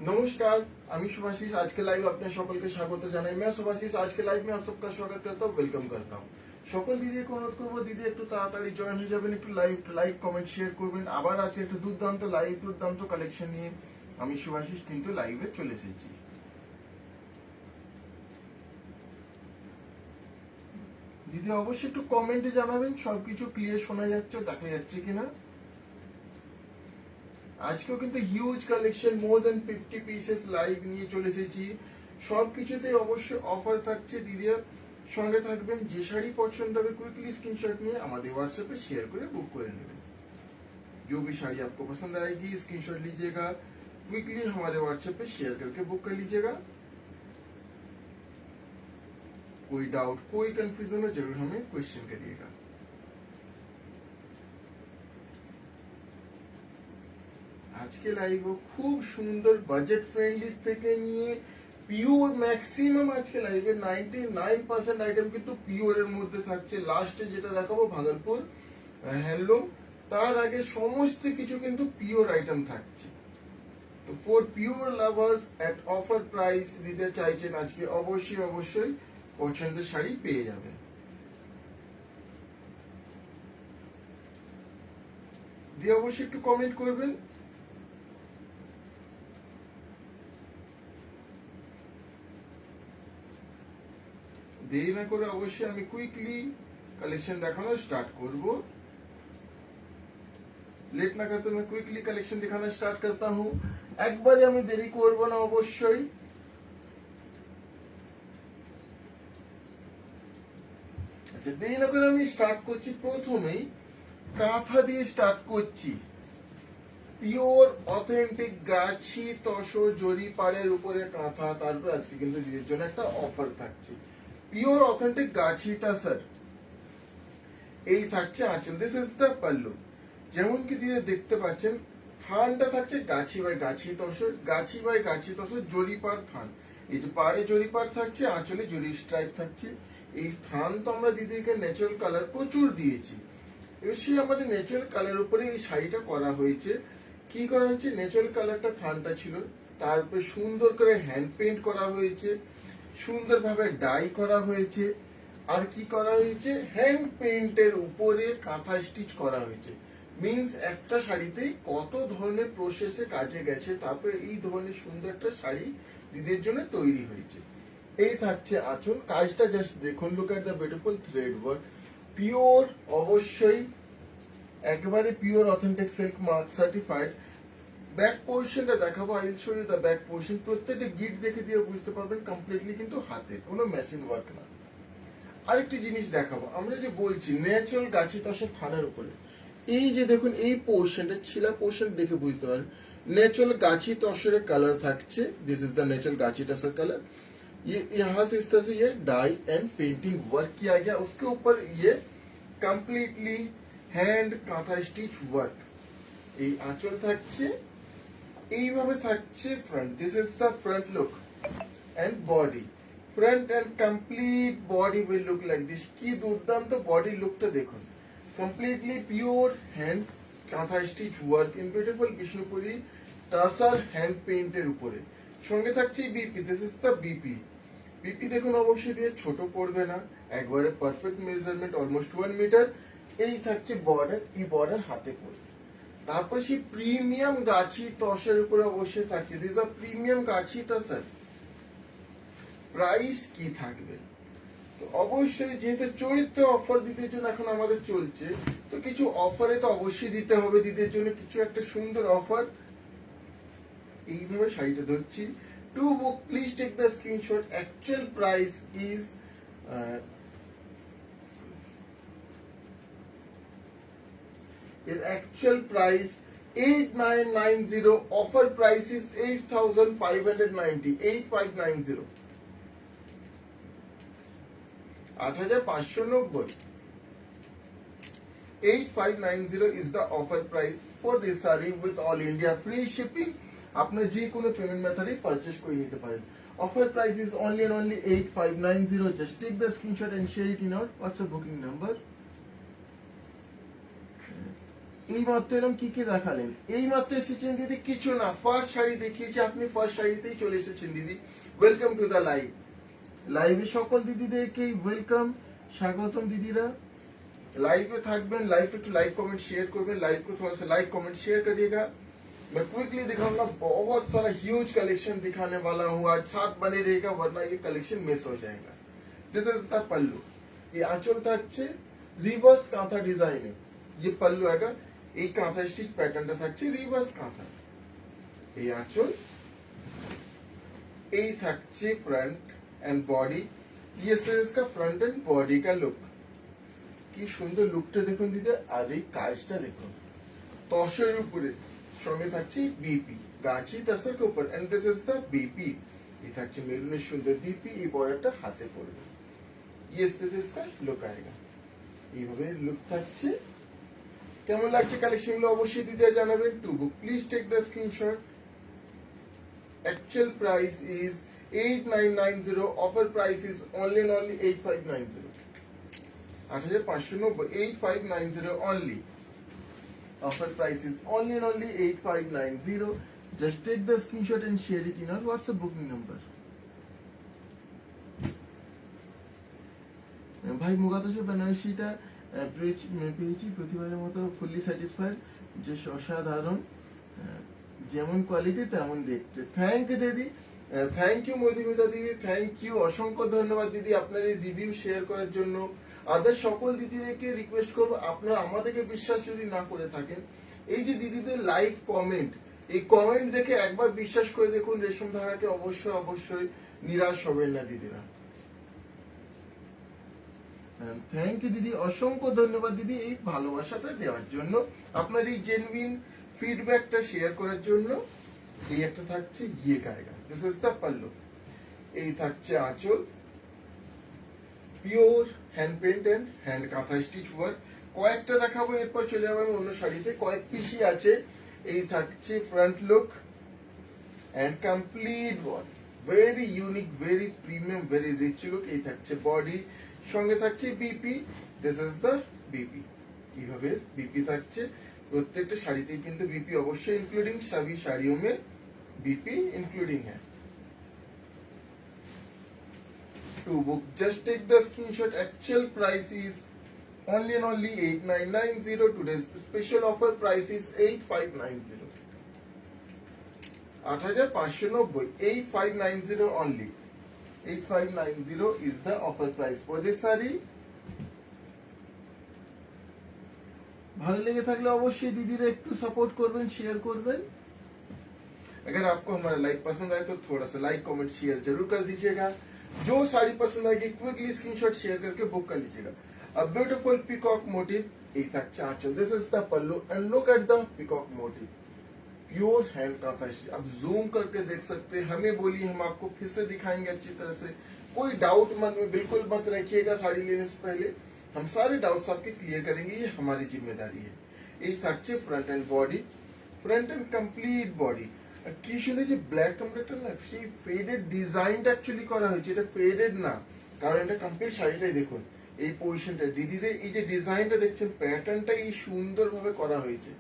नमस्कार, আমি শুভাশিস। आज के लाइव अपने সকল के স্বাগত জানাই। मैं শুভাশিস आज के लाइव में आप सबका स्वागत करता हूँ, वेलकम करता हूँ। সকল দিদিকে অনুরোধ করবো, দিদি একটু তাড়াতাড়ি জয়েন হয়ে যাবেন, একটু লাইক কমেন্ট শেয়ার করবেন। আবার আছে একটু দুর্দান্ত লাইভ, দুর্দান্ত কালেকশন নিয়ে আমি শুভাশিস কিন্তু লাইভে চলে এসেছি। দিদি অবশ্যই একটু কমেন্টে জানাবেন সবকিছু ক্লিয়ার শোনা যাচ্ছে, দেখা যাচ্ছে কিনা। আজকেও কিন্তু হিউজ কালেকশন, মোর দেন 50 পিসেস লাইভ নিয়ে চলে এসেছি। সবকিছুতে অবশ্যই অফার থাকছে। দিদির সঙ্গে থাকবেন। যে শাড়ি পছন্দ হবে क्विकली स्क्रीनशॉट নিয়ে আমাদের व्हाट्सएप पे शेयर করে বুক করে নেবেন। जो भी साड़ी आपको पसंद आएगी स्क्रीनशॉट लीजिएगा, क्विकली हमारे व्हाट्सएप पे शेयर करके बुक कर लीजिएगा। कोई डाउट कोई कंफ्यूजन हो जरूर हमें क्वेश्चन करिएगा। আজকে লাইভ খুব সুন্দর বাজেট ফ্রেন্ডলি থেকে নিয়ে পিওর ম্যাক্সিমাম আজকে লাইভে 99% আইটেম কিন্তু পিওরের মধ্যে থাকছে। লাস্টে যেটা দেখাবো ভাগলপুর হ্যান্ডলুম, তার আগে সমস্ত কিছু কিন্তু পিওর আইটেম থাকছে। তো for pure lovers at offer price দিতে চাইছেন আজকে, অবশ্যই অবশ্যই পছন্দের শাড়ি পেয়ে যাবেন। দিয়ে অবশ্যই একটু কমেন্ট করবেন। देरी ना करे अवश्य আমি क्विकली कलेक्शन दिखाना स्टार्ट करब। लेट ना करते मैं क्विकली कलेक्शन दिखाना स्टार्ट करता हूँ। एक बार আমি দেরি করব না অবশ্যই। আচ্ছা, দেরি না করে আমি স্টার্ট করছি। প্রথমেই কাঁথা দিয়ে স্টার্ট করছি। পিওর অথেন্টিক গাছি তসর জরি পাড়ের উপরে কাঁথা। তারপর আজকে কিন্তু দিদির জন্য একটা অফার থাকছে। পিওর অথেন্টিক গাছিটা স্যার এই থাকছে আঁচল। This is the pallu. যেমন কি দিয়ে দেখতে পাচ্ছেন, থানটা থাকছে গাছি by Gachhi tussar, Gachhi by গাছি তসর জরিপাড় থান। এই যে পাড়ে জরিপাড় থাকছে, আঁচলে জরি স্ট্রাইপ থাকছে। এই থান তো আমরা দিদিকে ন্যাচারাল কালার প্রচুর দিয়েছি। এবার সেই আমাদের ন্যাচারাল কালার উপরে এই শাড়িটা করা হয়েছে। কি করা হয়েছে, ন্যাচারাল কালারটা থানটা ছিল, তারপরে সুন্দর করে হ্যান্ড পেইন্ট করা হয়েছে, সুন্দরভাবে ডাই করা হয়েছে। আর কি করা হয়েছে, হ্যান্ড পেইন্টের উপরে কাঁথা স্টিচ করা হয়েছে। মিন্স একটা শাড়িতেই কত ধরনের প্রসেসে কাজে গেছে, তারপরে এই ধরনের সুন্দর একটা শাড়ি দিদির জন্য তৈরি হয়েছে। এই থাকছে আঁচল। কাজটা জাস্ট দেখুন, look at the beautiful thread work. Pure, অবশ্যই একেবারে pure authentic silk mark certified. Back পোর্শনটা দেখাবো। I will show you the back portion. প্রত্যেকটা গিট দেখে দিয়ে বুঝতে পারবেন কমপ্লিটলি কিন্তু হাতে, কোনো মেশিন ওয়ার্ক না। আরেকটি জিনিস দেখাবো, আমরা যে বলছি ন্যাচারাল গাছি তসর থানের উপরে, এই যে দেখুন এই পোর্শনটা ছিলা পোর্শন দেখে বুঝতে পারেন नेचुरल गाछी तसरे कलर থাকছে। दिस इज द नेचुरल गाछी तसर कलर। ये यहाँ से इस तरह से ये डाई एंड पेंटिंग वर्क किया गया, उसके ऊपर ये completely hand kantha stitch work. এই আঁচল থাকছে, এইভাবে থাকছে front. This is the front look and body. Front and complete body will look like this. কি দুর্দান্ত বডি লুকটা দেখুন। Completely pure hand kantha stitch work in beautiful Bishnupuri tussar hand পেইন্টের উপরে। সঙ্গে থাকছে BP. This is the BP. BP দেখুন অবশ্যই দিয়ে ছোট পড়বে না, একবারে পারফেক্ট মেজারমেন্ট, অলমোস্ট 1 মিটার। এই থাকছে বর্ডার, এই বর্ডার হাতে পড়বে। তারপর সেই প্রিমিয়াম গাছি তসের উপরে অবশ্যই থাকছে। This a premium Gachhi tussar. Price কি থাকবে, তো অবশ্যই যেহেতু চৈত্র অফার দিদির জন্য এখন আমাদের চলছে, তো কিছু অফারে তো অবশ্যই দিতে হবে দিদির জন্য কিছু একটা সুন্দর অফার। এইভাবে শাড়িটা ধরছি। To book please take the screenshot. Actual price is এর actual price 8990। Offer price is 8590। 8590, 8590। 8590 is the offer price for this saree with all India free shipping। আপনার যে কোনো পেমেন্ট মেথডে পারচেজ করে নিতে পারেন। Offer price is only and only 8590। just take the screenshot and share it in our WhatsApp booking number এই মাত্র এরকম কি কি দেখালেন, এই মাত্র এসেছেন দিদি, কিছু না, ফার্স্ট শাড়ি দেখিয়েছি, আপনি ফার্স্ট শাড়িতেই চলে এসেছেন দিদি। Welcome to the live. লাইভে সকল দিদিদেরকে ওয়েলকাম, স্বাগতম দিদিরা। लाइव में থাকবেন, लाइव पे तो लाइक कमेंट शेयर करবেন, लाइव को थोड़ा सा लाइक कमेंट शेयर करिएगा। मैं क्विकली दिखाऊंगा, बहुत सारा ह्यूज कलेक्शन दिखाने वाला हूँ आज, साथ बने रहेगा वरना ये कलेक्शन मिस हो जाएगा। दिस इज द पल्लू, ये आंचल থাকছে রিভার্স কাঁথা ডিজাইনে, ये पल्लू आएगा, এই কাঁথা স্টিচ প্যাটার্নটা থাকছে রিভার্স কাঁথা, এই আঁচল, এই থাকছে फ्रंट एंड बॉडी, ये इसका फ्रंट एंड बॉडी का लुक। কি সুন্দর লুকটা দেখুন দিদি, আর এই কাজটা দেখুন তসের উপরে, সঙ্গে থাকছে বিপি গাছি তসর के ऊपर, and this is the BP. ये থাকছে মেরুনের সুন্দর বিপি, এই বর্ডারটা হাতে পড়বে, ये दिस इज का লুক आएगा। এইভাবে লুক থাকছে। কেমন লাগছে কালেকশনগুলো অবশ্যই দিদি জানাবেন। To book please take the screenshot. Actual price is 8990, offer price is only 8590, 8590, 8590 only. Offer price is only 8590. Just take the screenshot and share it in our WhatsApp booking number. ভাই মুগাতোশে বেনারসিটা পেয়েছি প্রতিবারের মতো, ফুললি স্যাটিসফাইড, যে অসাধারণ, যেমন quality তেমন দেখতে। Thank you দিদি, থ্যাংক ইউ মধুমিতা দিদি, থ্যাংক ইউ, অসংখ্য ধন্যবাদ দিদি আপনার এই রিভিউ শেয়ার করার জন্য। আদার সকল দিদিদেরকে রিকোয়েস্ট করবো, আপনারা আমাদেরকে বিশ্বাস যদি না করে থাকেন, এই যে দিদিদের লাইভ কমেন্ট, এই কমেন্ট দেখে একবার বিশ্বাস করে দেখুন, রেশম ধারাকে অবশ্যই অবশ্যই নিরাশ হবেন না দিদিরা। থ্যাংক ইউ দিদি, অসংখ্য ধন্যবাদ দিদি এই ভালোবাসাটা দেওয়ার জন্য, আপনার এই জেনুইন ফিডব্যাকটা শেয়ার করার জন্য। এই একটা থাকছে ইয়ে গায়েগা, দিস ইজ দ্য পাল্লু, এই থাকছে আঁচল, pure hand paint and hand kantha stitch work. কয়েকটা দেখাবো, এরপর চলে যাবো অন্য শাড়িতে, কয়েক পিসই আছে। এই থাকছে front look and complete body, very unique, very premium, very rich look. এই থাকছে বডি, সঙ্গে থাকছে BP, this is the BP. কিভাবে বিপি থাকছে, প্রত্যেকটা শাড়িতেই কিন্তু বিপি অবশ্যই ইনক্লুডিং, সবই শাড়িयों में बीपी इंक्लूडिंग है। To book, just take the screenshot. Actual price is only 8990. Today's special offer price is 8590, 8590, 8590 only, 8590 is the offer price for this saree। ভালো লেগে থাকলে অবশ্যই দিদিরা একটু সাপোর্ট করবেন, শেয়ার করবেন। अगर आपको हमारा लाइव पसंद आए तो थोड़ा सा लाइक कमेंट शेयर जरूर कर दीजिएगा। जो साड़ी पसंद आएगी क्विकली स्क्रीनशॉट शेयर करके बुक कर लीजिएगा। A beautiful peacock motif, एक तक आंचल, this is the pallu and look at the peacock motif, pure hand kantha stitch. आप जूम करके देख सकते हैं, हमें बोलिए, हम आपको फिर से दिखाएंगे अच्छी तरह से। कोई डाउट मन में बिल्कुल मत रखिएगा, साड़ी लेने से पहले हम सारे डाउट्स आपके क्लियर करेंगे, ये हमारी जिम्मेदारी है। एक থাকছে front and body, front and complete body. কি সুন্দর যে ব্ল্যাক কম্প্লেক্টর না, সেই ফেডেড ডিজাইনটা অ্যাকচুয়ালি করা হয়েছে, এটা ফেডেড না, কারণ এটা কমপ্লিট শাড়িটাই দেখুন, এই পজিশনটা দিদিদের এই যে ডিজাইনটা দেখছেন, প্যাটার্নটা এই সুন্দরভাবে করা হয়েছে,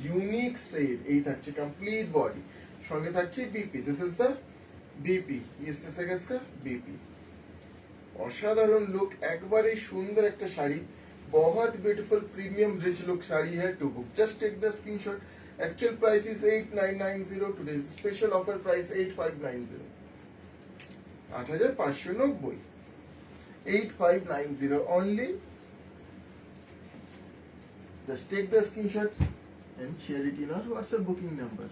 ইউনিক শেড। এই থাকছে কমপ্লিট বডি, সঙ্গে থাকছে BP, this is the BP, yes this is the BP. অসাধারণ লুক, একবারে সুন্দর একটা শাড়ি, बहुत beautiful premium rich look sari है। To book just take the screenshot. Actual price is 8990, today's special offer price 8590, 8590, 8590 only. Just take the screenshot and share it in our WhatsApp booking number.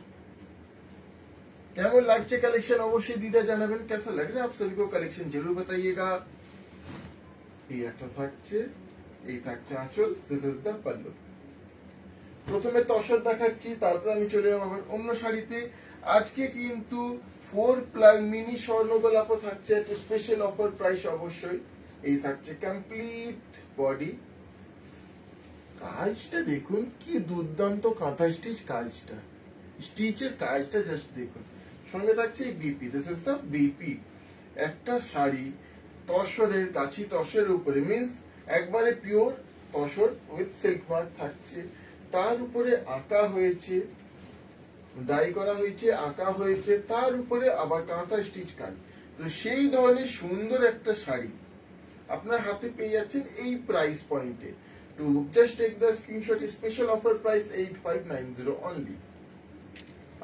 কেমন লাগছে collection অবশ্যই দিদা জানাবেন, कैसा लग रहा है आप सभी को कलेक्शन जरूर बताइएगा। এই একটা থাকছে, এই থাকছে আঁচল, দিস ইজ দ্য পাল্লু। প্রথমে তসর দেখাচ্ছি, তারপর আমি চলে যাবো আবার অন্য শাড়িতে। আজকে কিন্তু 4 প্লাগ মিনি স্বর্ণগোলাপও থাকছে, একটা স্পেশাল অফার প্রাইস অবশ্যই। এই থাকছে কমপ্লিট বডি, কাজটা দেখুন কি দুর্দান্ত কাঁথা স্টিচ কাজটা, স্টিচের কাজটা জাস্ট দেখুন। সঙ্গে থাকছে BP, this is the BP. একটা শাড়ি তসরের, গাছি তসরের উপরে, মিন্স একবারে pure tussar with silk mark থাকছে, তার উপরে আঁকা হয়েছে, ডাই করা হয়েছে, আঁকা হয়েছে, তার উপরে আবার কাঁথা স্টিচ কাজ। তো সেই ধরনের সুন্দর একটা শাড়ি আপনার হাতে পেয়ে যাচ্ছেন এই প্রাইস পয়েন্টে। To book just take the screenshot, special offer price 8590 only,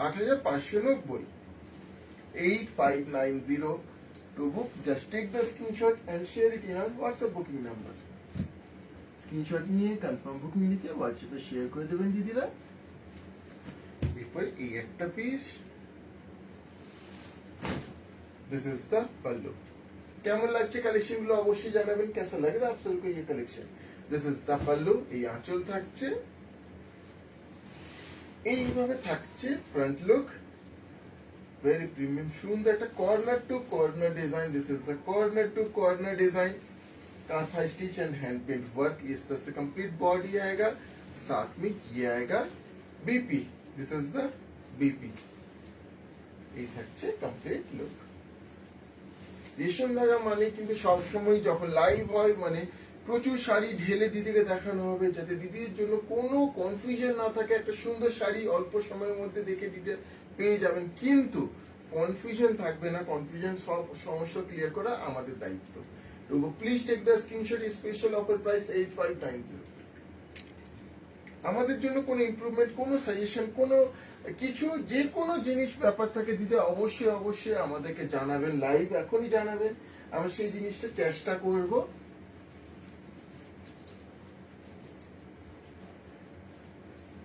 8590, 8590 to book. Just take the screenshot and share it in our WhatsApp booking number. Screenshot নিয়ে কনফার্ম বুকিং লিখে হোয়াটসঅ্যাপে শেয়ার করে দেবেন দিদিরা। এরপরে এই একটা পিস, दिस इज द पल्लू। কেমন লাগছে কালেকশন গুলো অবশ্যই জানাবেন, कैसा लग रहा है आप सबको ये कलेक्शन। दिस इज द पल्लू, এই আঁচল থাকছে, এইভাবে থাকছে ফ্রন্ট লুক, very premium, সুন্দর একটা corner to corner design. This is the corner to corner design, kantha stitch and hand paint work. इस तरह से कंप्लीट बॉडी आएगा, साथ में ये आएगा BP. This is the BP, এই থাকছে কমপ্লিট লুক। রেশম ধাগা মানে কিন্তু সবসময় যখন লাইভ হয় মানে প্রচুর শাড়ি ঢেলে দিদিকে দেখানো হবে, যাতে দিদির জন্য কোনো কনফিউশন না থাকে। একটা সুন্দর শাড়ি অল্প সময়ের মধ্যে দেখে দিতে পেয়ে যাবেন, কিন্তু কনফিউশন থাকবে না। কনফিউশন সব সমস্যা ক্লিয়ার করা আমাদের দায়িত্ব। তো please take the screenshot, special offer price 8590। আমাদের জন্য কোনো ইমপ্রুভমেন্ট, কোনো সাজেশন, কোনো কিছু, যে কোনো জিনিস ব্যাপার থাকে দিদি অবশ্যই অবশ্যই আমাদেরকে জানাবেন, লাইভ এখনই জানাবেন, আমরা সেই জিনিসটা চেষ্টা করব।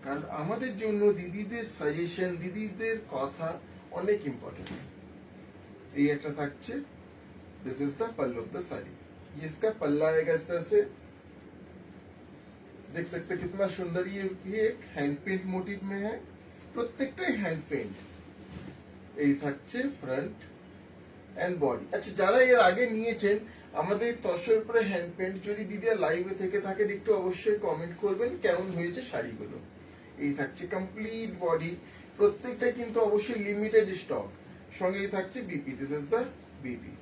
কারণ আমাদের জন্য দিদিদের সাজেশন, দিদিদের কথা অনেক ইম্পর্টেন্ট। এই একটা থাকছে, this is the pallu of the sari, इसका पल्ला आएगा इस तरह से, देख सकते हैं कितना सुंदर। ये एक हैंड पेंट मोटिव में है, প্রত্যেকটাই হ্যান্ড পেন্ট। এই থাকছে ফ্রন্ট এন্ড বডি। আচ্ছা, যারা এর আগে নিয়েছেন আমাদের তসরের উপরে হ্যান্ড পেন্ট, যদি দিদিরা লাইভে থেকে থাকেন একটু অবশ্যই কমেন্ট করবেন কেমন হয়েছে শাড়িগুলো। এই থাকছে কমপ্লিট বডি, প্রত্যেকটা কিন্তু অবশ্যই লিমিটেড স্টক। সঙ্গে এই থাকছে BP, this is the BP.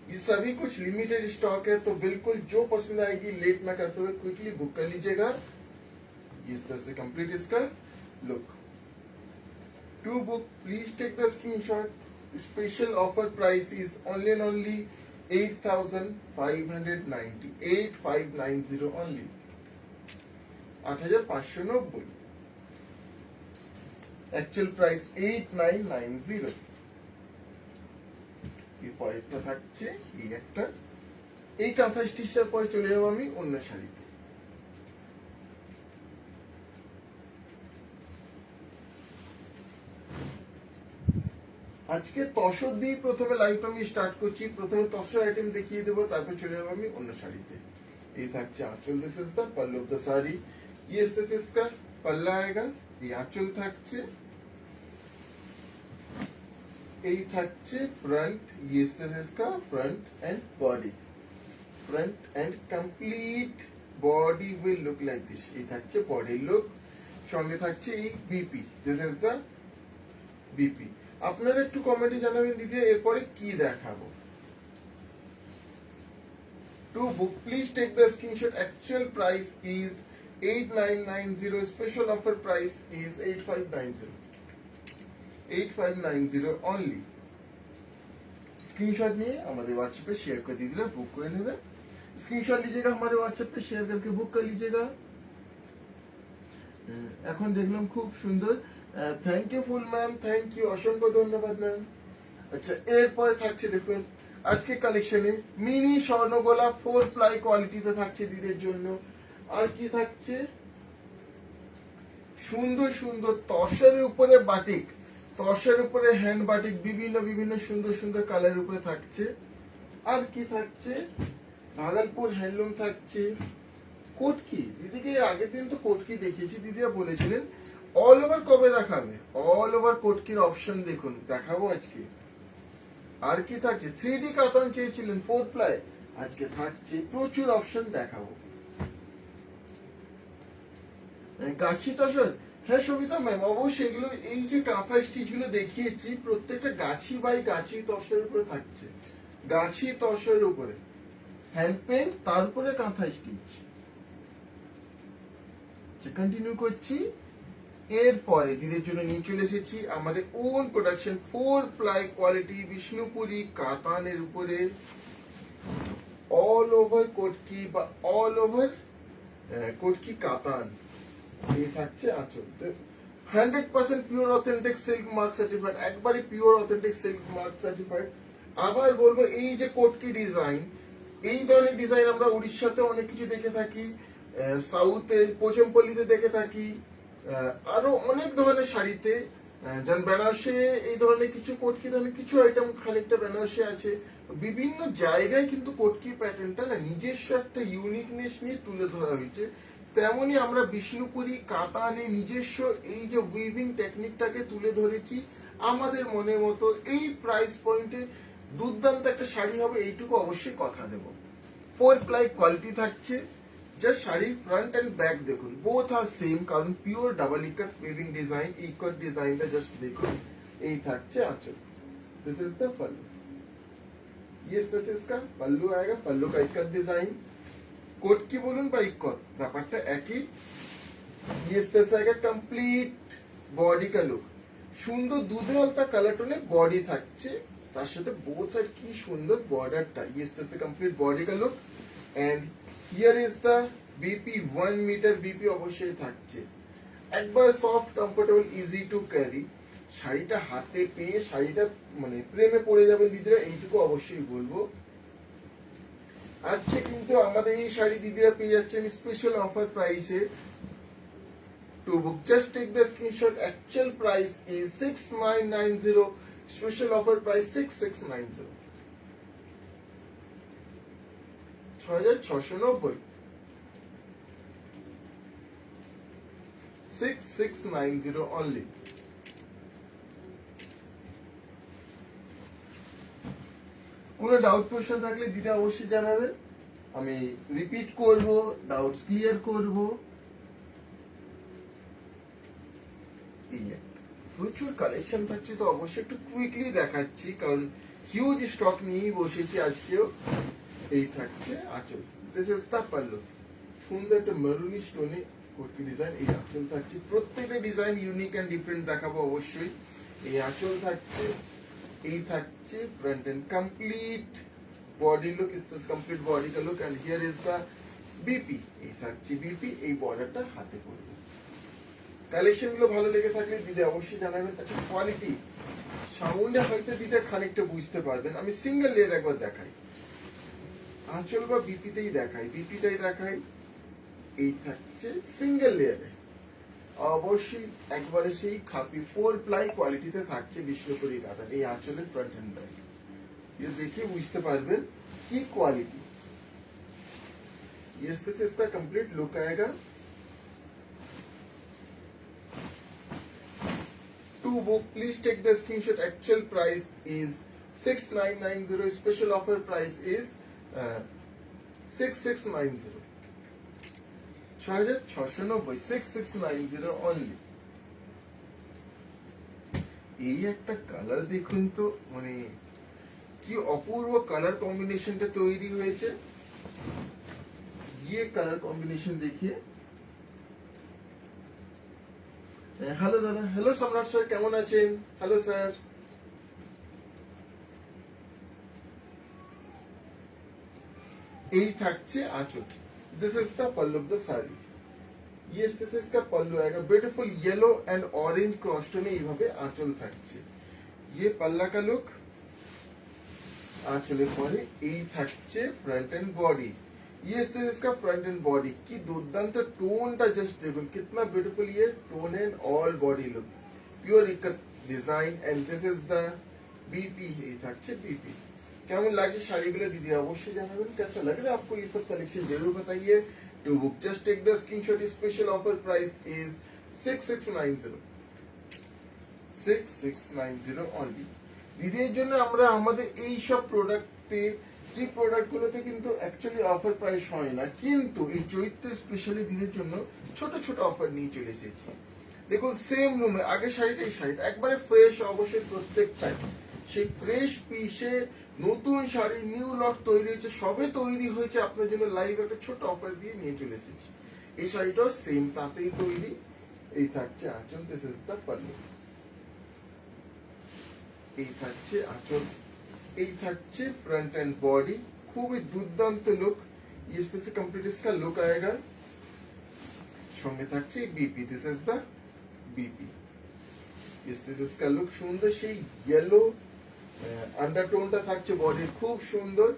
ये सभी कुछ लिमिटेड स्टॉक है, तो बिल्कुल जो पसंद आएगी लेट ना करते हुए क्विकली बुक कर लीजिएगा। इस तरह से कंप्लीट इसका look. To book please take the screenshot, special offer price is only and only 8590, 8590 only, 8590। Actual price 8990। এই পরেরটা থাকছে এই একটা, এই কাঁথা স্টিচের পরে চলে যাবো আমি অন্য শাড়িতে। আজকে তসর দিয়ে প্রথমে লাইভটা আমি স্টার্ট করছি। প্রথমে তসর আইটেম দেখিয়ে দেবো, তারপর চলে যাবো আমি অন্য শাড়িতে। এই থাকছে আঁচল, this is the pallu of the sari. ये इस तरह से इसका पल्ला आएगा, ये आंचल থাকছে, এই থাকছে ফ্রন্ট, ये इस तरह से इसका front and body, front and complete body will look like this. এই থাকছে বডি লুক, সঙ্গে থাকছে এই BP, this is the BP. আপনারা একটু কমেন্টে জানাবেন দিদি এরপরে কি দেখাবো। To book please take the screenshot, actual price is 8990, special offer price is 8590, 8590 only. Screenshot নিয়ে আমাদের হোয়াটসঅ্যাপে শেয়ার করে দিয়ে দিলে বুক করে নেবেন। स्क्रीनशॉट लीजिएगा हमारे व्हाट्सएप पे, शेयर करके बुक कर लीजिएगा। এখন দেখলাম খুব সুন্দর, thank you full ma'am, thank you, অসংখ্য ধন্যবাদ ম্যাম। আচ্ছা, এরপরে থাকছে দেখুন আজকে কালেকশনে মিনি স্বর্ণগোলা 4 প্লাই কোয়ালিটিতে থাকছে দিদের জন্য। আর কি থাকছে, সুন্দর সুন্দর তসরের উপরে বাটিক, তসরের উপরে হ্যান্ড বাটিক, বিভিন্ন বিভিন্ন সুন্দর সুন্দর কালারের উপরে থাকছে। আর কি থাকছে, ভাগলপুর হ্যান্ডলুম থাকছে, কোটকি। দিদিকে এর আগের দিন তো কোটকি দেখিয়েছি, দিদিরা বলেছিলেন অল ওভার কবে দেখাবে, অল ওভার কোটকির অপশন দেখুন, দেখাবো আজকে। আর কি থাকছে, 3D কাতান চেয়েছিলেন 4 প্লাই, আজকে থাকছে প্রচুর অপশন দেখাবো। গাছি তসর, হ্যাঁ সবিতা ম্যাম অবশ্যই এগুলো, এই যে কাঁথা স্টিচ গুলো দেখিয়েছি প্রত্যেকটা গাছি বাই গাছি তসরের উপরে থাকছে, গাছি তসরের উপরে হ্যান্ড পেন্ট, তার উপরে কাঁথা স্টিচ। কন্টিনিউ করছি। এরপরে দিদির জন্য নিয়ে চলে এসেছি আমাদের own production 4 ply quality Bishnupuri কাতানের উপরে অল ওভার কোটকি বা অল ওভার কোটকি কাতান। এই থাকছে আঁচল। 100% pure authentic silk mark certified, একবারে pure authentic silk mark certified. আবার বলবো এই যে কোটকি ডিজাইন, এই ধরনের ডিজাইন আমরা উড়িষ্যাতে অনেক কিছু দেখে থাকি, সাউথে পোচমপল্লিতে দেখে থাকি, আরো অনেক ধরনের শাড়িতে, যেমন বেনারসে এই ধরনের কিছু কোটকি ধরনের কিছু আইটেম খানিকটা বেনারসে আছে। বিভিন্ন জায়গায় কিন্তু কোটকি প্যাটার্নটা না নিজস্ব একটা ইউনিকনেস নিয়ে তুলে ধরা হয়েছে। তেমনি আমরা বিষ্ণুপুরি কাতানে নিজস্ব এই যে উইভিং টেকনিকটাকে তুলে ধরেছি আমাদের মনের মতো। এই প্রাইস পয়েন্টে দুর্দান্ত একটা শাড়ি হবে, এইটুকু অবশ্যই কথা দেব। 4 প্লাই কোয়ালিটি থাকছে। জাস্ট শাড়ির ফ্রন্ট এন্ড ব্যাক দেখুন, বোথ আর সেম, কারণ পিওর ডাবল ইকাত উইভিং ডিজাইন। ইকাত ডিজাইনটা জাস্ট দেখুন। এই থাকছে আঁচল। This is the pallu. Yes this is का पल्लू आएगा। पल्लू का इकत डिजाइन, কোট কি বলুন বা ইকত, ব্যাপারটা একই। यस दिस आएगा कंप्लीट বডি का लुक। সুন্দর দুধে আলতা কালার টোনে বডি থাকছে, তার সাথে বোথ সাইড কি সুন্দর বর্ডারটা। Yes this is complete body का look and here is the BP 1 meter BP অবশ্যই থাকছে। একবার soft comfortable easy to carry. শাড়িটা হাতে পেয়ে শাড়িটা মানে প্রেমে পড়ে যাবে দিদিরা, এইটুকু অবশ্যই বলবো। আজকে কিন্তু আমাদের এই শাড়ি দিদিরা পেয়ে যাচ্ছেন স্পেশাল অফার প্রাইসে। To book just take the screenshot. Actual price is 6990, special offer price 6690, 6690, 6690 only. কোনো ডাউট কোশ্চেন থাকলে দিদি অবশ্যই জানাবেন, আমি রিপিট করব, ডাউটস ক্লিয়ার করব। প্রচুর কালেকশন থাকছে, তো অবশ্যই একটু কুইকলি দেখাচ্ছি কারণ হিউজ স্টক নিয়েই বসেছি আজকেও। এই থাকছে আঁচল। This is the pallu. সুন্দর একটা মেরুনি স্টোনে কোটকি ডিজাইন। এই আঁচল থাকছে। প্রত্যেকটা ডিজাইন ইউনিক এন্ড ডিফারেন্ট দেখাবো অবশ্যই। এই আঁচল থাকছে। এই থাকছে front and complete body look. Is this complete body কা look and here is the BP. এই থাকছে বিপি, এই বর্ডারটা হাতে পড়বে। কালেকশন গুলো ভালো লেগে থাকলে দিদি অবশ্যই জানাবেন। আচ্ছা কোয়ালিটি সাউন্ডে হয়তো দিদি খানিকটা বুঝতে পারবেন। আমি সিঙ্গেল লেয়ার একবার দেখাই, আঁচল বা বিপিতেই দেখাই, বিপিটাই দেখাই। এই থাকছে সিঙ্গেল লেয়ারে, অবশ্যই একবারে সেই খাপি 4 প্লাই কোয়ালিটিতে থাকছে বিষ্ণুপুরি কাতান। এই আঁচলের ফ্রন্ট এন্ড ব্যাক দেখে বুঝতে পারবেন কি quality. Yes this is the complete look आएगा। To book please take the screenshot. Actual price is 6990, special offer price is 6690, 6690, 6690 only. এই একটা কালার দেখুন তো, মানে কি অপূর্ব কালার কম্বিনেশনটা তৈরি হয়েছে। ये कलर कॉम्बिनेशन देखिए। হ্যালো দাদা, হ্যালো সম্রাট স্যার, কেমন আছেন? Hello sir. এই থাকছে আঁচল। This is the pallu of the sari. Yes this is का पल्लू आएगा। Beautiful yellow and orange cross tone এইভাবে আঁচল থাকছে। ये पल्ला का लुक। আঁচলের পরে এই থাকছে ফ্রন্ট এন্ড বডি। ये इसका फ्रंट एंड बॉडी की दुर्दांत टोनটা জাস্ট দেখুন, कितना ब्यूटीफुल ये tone and all body look. Pure ikat design and this is the BP. এই থাকছে बीपी। কেমন লাগছে শাড়িগুলো দিদি অবশ্যই জানাবেন। कैसा लग रहा है आपको ये सब कलेक्शन, जरूर बताइए। To book just take the screenshot. Special offer price is 6690, 6690 only. দিদির জন্য আমরা আমাদের এই সব প্রোডাক্টে, যে প্রোডাক্ট গুলোতে কিন্তু অ্যাকচুয়ালি অফার প্রাইস হয় না, কিন্তু এই চৈত্র স্পেশালি দিদির জন্য ছোট ছোট অফার নিয়ে চলে এসেছি। দেখুন সেম রুমে আগে শাড়িটা, এই শাড়িটা একবারে ফ্রেশ, অবশ্যই প্রত্যেকটাই সেই ফ্রেশ পিসে নতুন শাড়ি নিউ লট তৈরি হয়েছে, সবে তৈরি হয়েছে আপনার জন্য লাইভ একটা ছোট অফার দিয়ে নিয়ে চলে এসেছি। এই শাড়িটাও সেম তাতেই তৈরি। এই থাকছে আঁচল, দিস ইজ দ্য পাল্লু। এই থাকছে আঁচল, এই থাকছে फ्रंट एंड बॉडी। খুবই দুর্দান্ত লুক। इस तरह से कंप्लीट इसका लुक आएगा। সঙ্গে থাকছে BP, this is the BP. इस तरह से इसका लुक সুন্দর, সেই ইয়েলো আন্ডারটোনটা থাকছে বডির, খুব সুন্দর।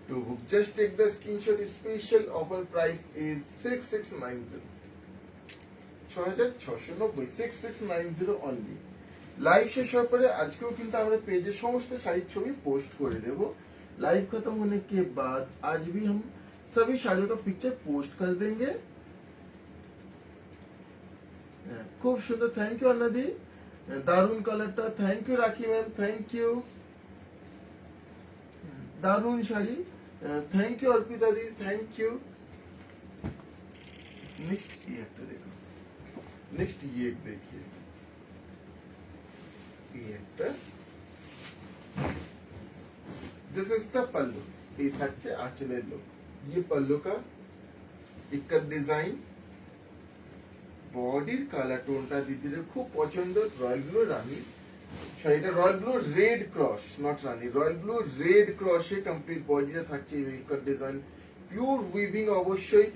To book, just take the screenshot. Special offer price is 6690, 6690, 6690 only। Live শেষ হওয়ার পরে আজকেও কিন্তু আমরা পেজে সমস্ত শাড়ির ছবি পোস্ট করে দেব। लाइव खत्म होने के बाद आज भी हम सभी साड़ियों का पिक्चर पोस्ट कर देंगे। खूब सुंदर, थैंक यू अन्नादी, दारुण कलरটা, thank you Rakhi ma'am, thank you. दारुण শাড়ি, थैंक यू अर्पिता दी, थैंक यू। नेक्स्ट ये একটা देखो, नेक्स्ट ये एक देखिए, ये একটা, दिस इज द पल्लू। ये থাকছে আঁচলের লুক। ये पल्लू का इक्कत डिजाइन। বডির কালার টোনটা দিদিদের খুব পছন্দ, রয়্যাল ব্লু রানী শাড়িটা, royal blue red cross, not রানী, রয়্যাল ব্লু রেড ক্রসে কমপ্লিট বডিটা থাকছে। ইক্কত ডিজাইন, পিওর উইভিং অবশ্যই।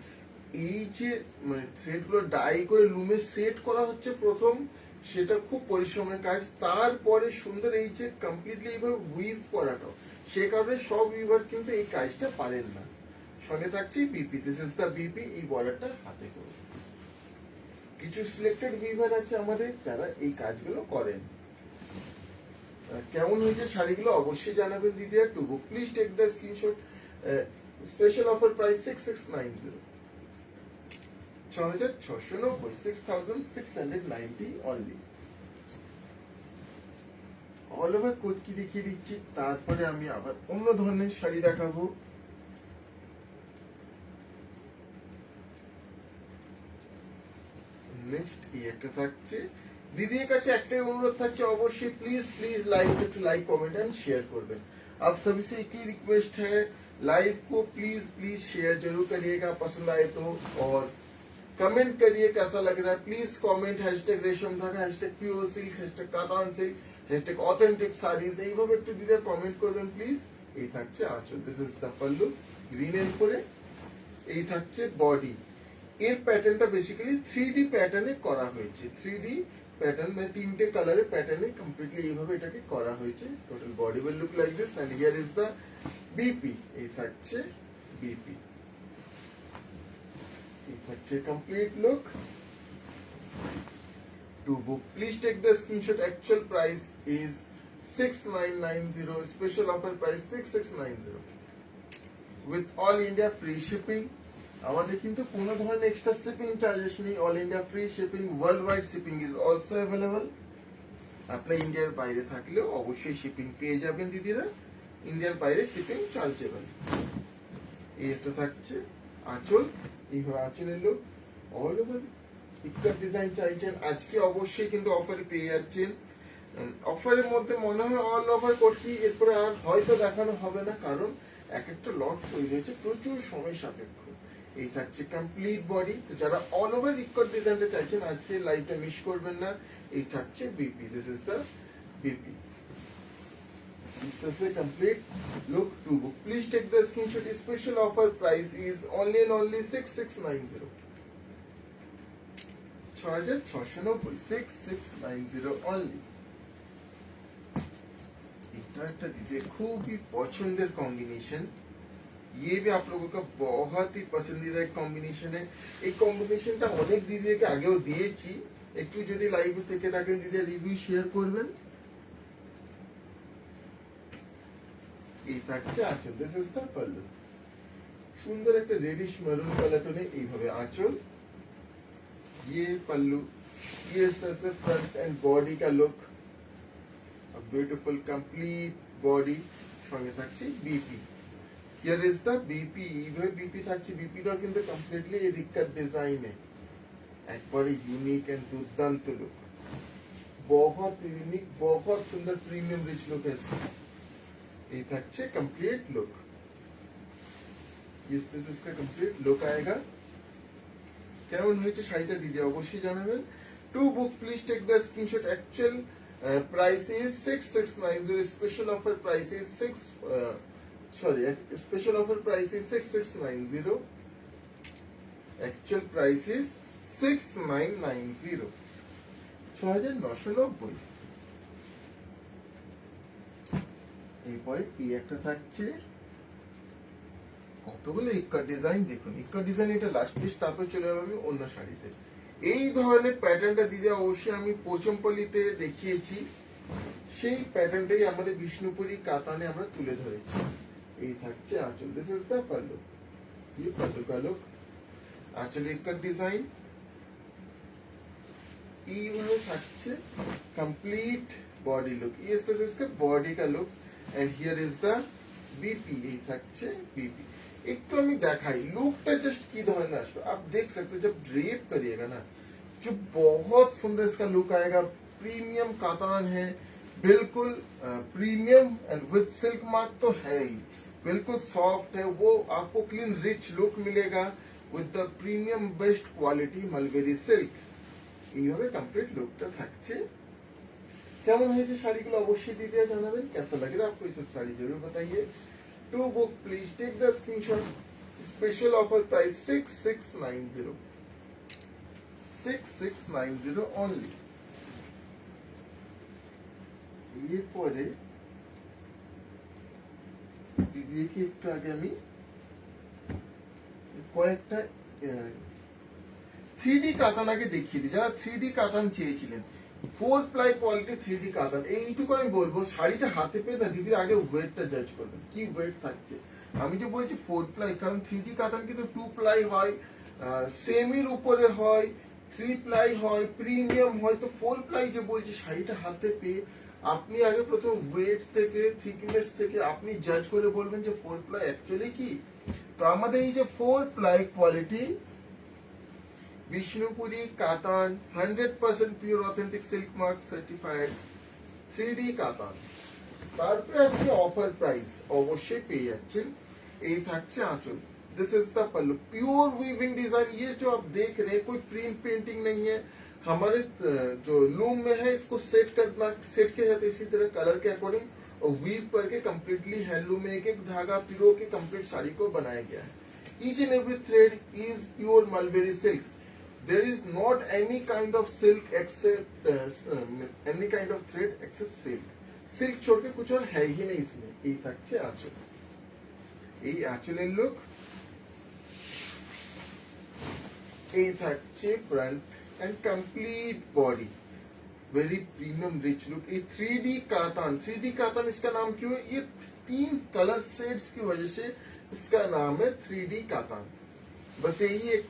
এই যে মানে থ্রেডগুলো ডাই করে লুমে সেট করা হচ্ছে প্রথম, সেটা খুব পরিশ্রমের কাজ। তারপরে সুন্দর এই যে কমপ্লিটলি এইভাবে উইভ করাটা, সে কারণে সব উইভার কিন্তু এই কাজটা পারেন না। সঙ্গে থাকছে BP, this is the BP. এই বর্ডারটা হাতে করে কিছু সিলেক্টেড উইভার আছে আমাদের যারা এই কাজগুলো করেন। কেমন হয়েছে শাড়িগুলো অবশ্যই জানাবেন দিদিরা। To book please take the screenshot. Special offer price 6690, 6690, 6690 only. All over coat কি দেখিয়ে দিচ্ছি, তারপরে আমি আবার অন্য ধরনের শাড়ি দেখাবো। নেক্সট এই একটা থাকছে। দিদির কাছে একটাই অনুরোধ থাকছে, অবশ্যই प्लीज प्लीज लाइव को একটু লাইক कमेंट एंड शेयर করবেন। आप सभी से एक ही रिक्वेस्ट है, लाइव को प्लीज प्लीज शेयर जरूर करिएगा पसंद आए तो, और कमेंट करिए कैसा लग रहा है। प्लीज कमेंट #रेशम धागा, #পিওর সিল্ক, #কাতান সিল্ক, #অথেন্টিক শাড়িজ, এইভাবে একটু দিদিরা কমেন্ট করবেন প্লিজ। এই থাকছে আঁচল, দিস ইজ দ্য পাল্লু গ্রিনের উপরে। এই থাকছে বডি। এর প্যাটার্নটা বেসিক্যালি 3D প্যাটার্নে করা হয়েছে। 3D প্যাটার্ন মানে তিনটে কালারে প্যাটার্নে কমপ্লিটলি এইভাবে এটাকে করা হয়েছে। Total body will look like this, and here is the BP. এই থাকছে বিপি, এই থাকছে complete look. To book please take the screenshot. Actual price is 6990, special offer price 6690 with all India free shipping. আমাদের কিন্তু কোনো ধরনের extra shipping charges নেই। All India free shipping, worldwide shipping is also available. আপনার ইন্ডিয়ার বাইরে থাকলেও অবশ্যই শিপিং পেয়ে যাবেন দিদিরা, ইন্ডিয়ার বাইরে শিপিং চার্জেবল। এই একটা থাকছে আঁচল, এইভাবে আঁচলের লোক। অল ওভার ইক্কত ডিজাইন চাইছেন আজকে অবশ্যই কিন্তু অফারে পেয়ে যাচ্ছেন। অফারের মধ্যে মনে হয় অল ওভার করছি, এরপরে আর হয়তো দেখানো হবে না, কারণ এক একটা লট তৈরি হয়েছে, প্রচুর সময় সাপেক্ষ। এই থাকছে কমপ্লিট বডি। তো যারা অল ওভার ইক্কত ডিজাইনটা চাইছেন আজকে লাইভটা মিস করবেন না। এই থাকছে BP, this is the BP. This is a complete look. To book please take the screenshot. Special offer price is only and only 6690, 6690, 6690 only। এটা একটা দিদি খুবই পছন্দের কম্বিনেশন। ये भी आप लोगों का बहुत ही पसंदीदा एक कॉम्बिनेशन है। এই কম্বিনেশনটা অনেক দিদিকে আগেও দিয়েছি, একটু যদি লাইভে থেকে থাকেন দিদি রিভিউ শেয়ার করবেন। এই থাকছে আঁচল, দিস ইজ দ্য পাল্লু। সুন্দর একটা রেডিশ মেরুন কালার টোনে এইভাবে আঁচল। ये पल्लू, ये इस तरह से फ्रंट एंड बॉडी का लुक, ब्यूटीफुल कंप्लीट बॉडी। সঙ্গে থাকছে BP. Here is the BP, এইভাবে বিপি থাকছে। বিপিটা কিন্তু কমপ্লিটলি এই ইক্কত ডিজাইনে একবারে ইউনিক এন্ড দুর্দান্ত লুক, बहुत यूनिक, बहुत सुंदर प्रीमियम रिच लुक है इसका। ये থাকছে कंप्लीट लुक, इस इसका कंप्लीट लुक आएगा। কেমন হয়েছে শাড়িটা দিদি অবশ্যই জানাবেন। To book please take the screenshot. Actual price is 6690, special offer price is special offer price is 6690, actual price is 6990, 6990। এরপরে এই একটা থাকছে, কতগুলো ইক্কা ডিজাইন দেখুন, ইক্কা ডিজাইন এটা লাস্ট পিস, তারপর চলে যাবে আমি অন্য শাড়িতে। এই ধরনের প্যাটার্নটা দিদি অবশ্যই আমি পোচমপল্লিতে দেখিয়েছি, সেই প্যাটার্নটাই আমাদের বিষ্ণুপুরি কাতানে আমরা তুলে ধরেছি। এই থাকছে আঁচল, দিস ইজ দ্য পাল্লু, ये पल्लू का लुक, आंचल एक डिजाइन, এইগুলো থাকছে complete body look. Yes this is the body का look and here is the BP. এই থাকছে बीपी। একটু আমি দেখাই লুকটা জাস্ট কি ধরনের আসবে। आप देख सकते हो जब ड्रेप करिएगा ना, जो बहुत सुंदर इसका लुक आएगा। प्रीमियम कातान है, बिल्कुल premium and with silk mark तो है ही, बिल्कुल सॉफ्ट है, वो आपको क्लीन रिच लुक मिलेगा with the premium best quality mulberry silk. এইভাবে কমপ্লিট লুকটা থাকছে। কেমন হয়েছে শাড়িগুলো অবশ্যই দিদি জানাবেন। कैसा लग रहा है आपको ये सब साड़ी जरूर बताइए। To book please take the screenshot. Special offer price 6690, 6690 only। এরপরে দিদিকে একটু আগে আমি কয়েকটা 3D কাতান আগে দেখিয়ে দিই, যারা 3D কাতান চেয়েছিলেন, 4 প্লাই কোয়ালিটি 3D কাতান। এইটুকু আমি বলবো, শাড়িটা হাতে পেয়ে না দিদির আগে ওয়েটটা জাজ করবেন, কি ওয়েট থাকছে। আমি যে বলছি 4 প্লাই, কারণ 3D কাতান কিন্তু 2 প্লাই হয়, সেমির উপরে হয়, 3 প্লাই হয়, প্রিমিয়াম হয়। তো 4 প্লাই যে বলছি, শাড়িটা হাতে পেয়ে আপনি আগে প্রথম ওয়েট থেকে, থিকনেস থেকে আপনি জাজ করে বলবেন যে 4 প্লাই অ্যাকচুয়ালি কি। তো আমাদের এই যে 4 প্লাই কোয়ালিটি বিষ্ণুপুরি কাতান 100% pure authentic silk mark certified 3D কাতান, তারপরে আপনি অফার প্রাইস অবশ্যই পেয়ে যাচ্ছেন। এই থাকছে आंचल, this is the pallu, pure weaving design. ये जो आप देख रहे हैं कोई प्रिंट पेंटिंग नहीं है, हमारे जो लूम में है इसको सेट करना, सेट के साथ इसी तरह कलर के अकॉर्डिंग और वीव करके कम्प्लीटली हैंडलूम में एक एक धागा पिरो के कम्प्लीट साड़ी को बनाया गया है। Each and every thread is pure mulberry silk. There is not any kind of silk except any kind of thread except silk. Silk छोड़ के कुछ और है ही नहीं इसमें। এই থাকছে आंचल, এই आंचलेর লুক। এই থাকছে front and complete body, very premium rich look. ये 3D कातान, 3D कातान इसका नाम क्यों है? ये 3 कलर शेड्स की वजह से इसका नाम है 3D कातान। बस यही एक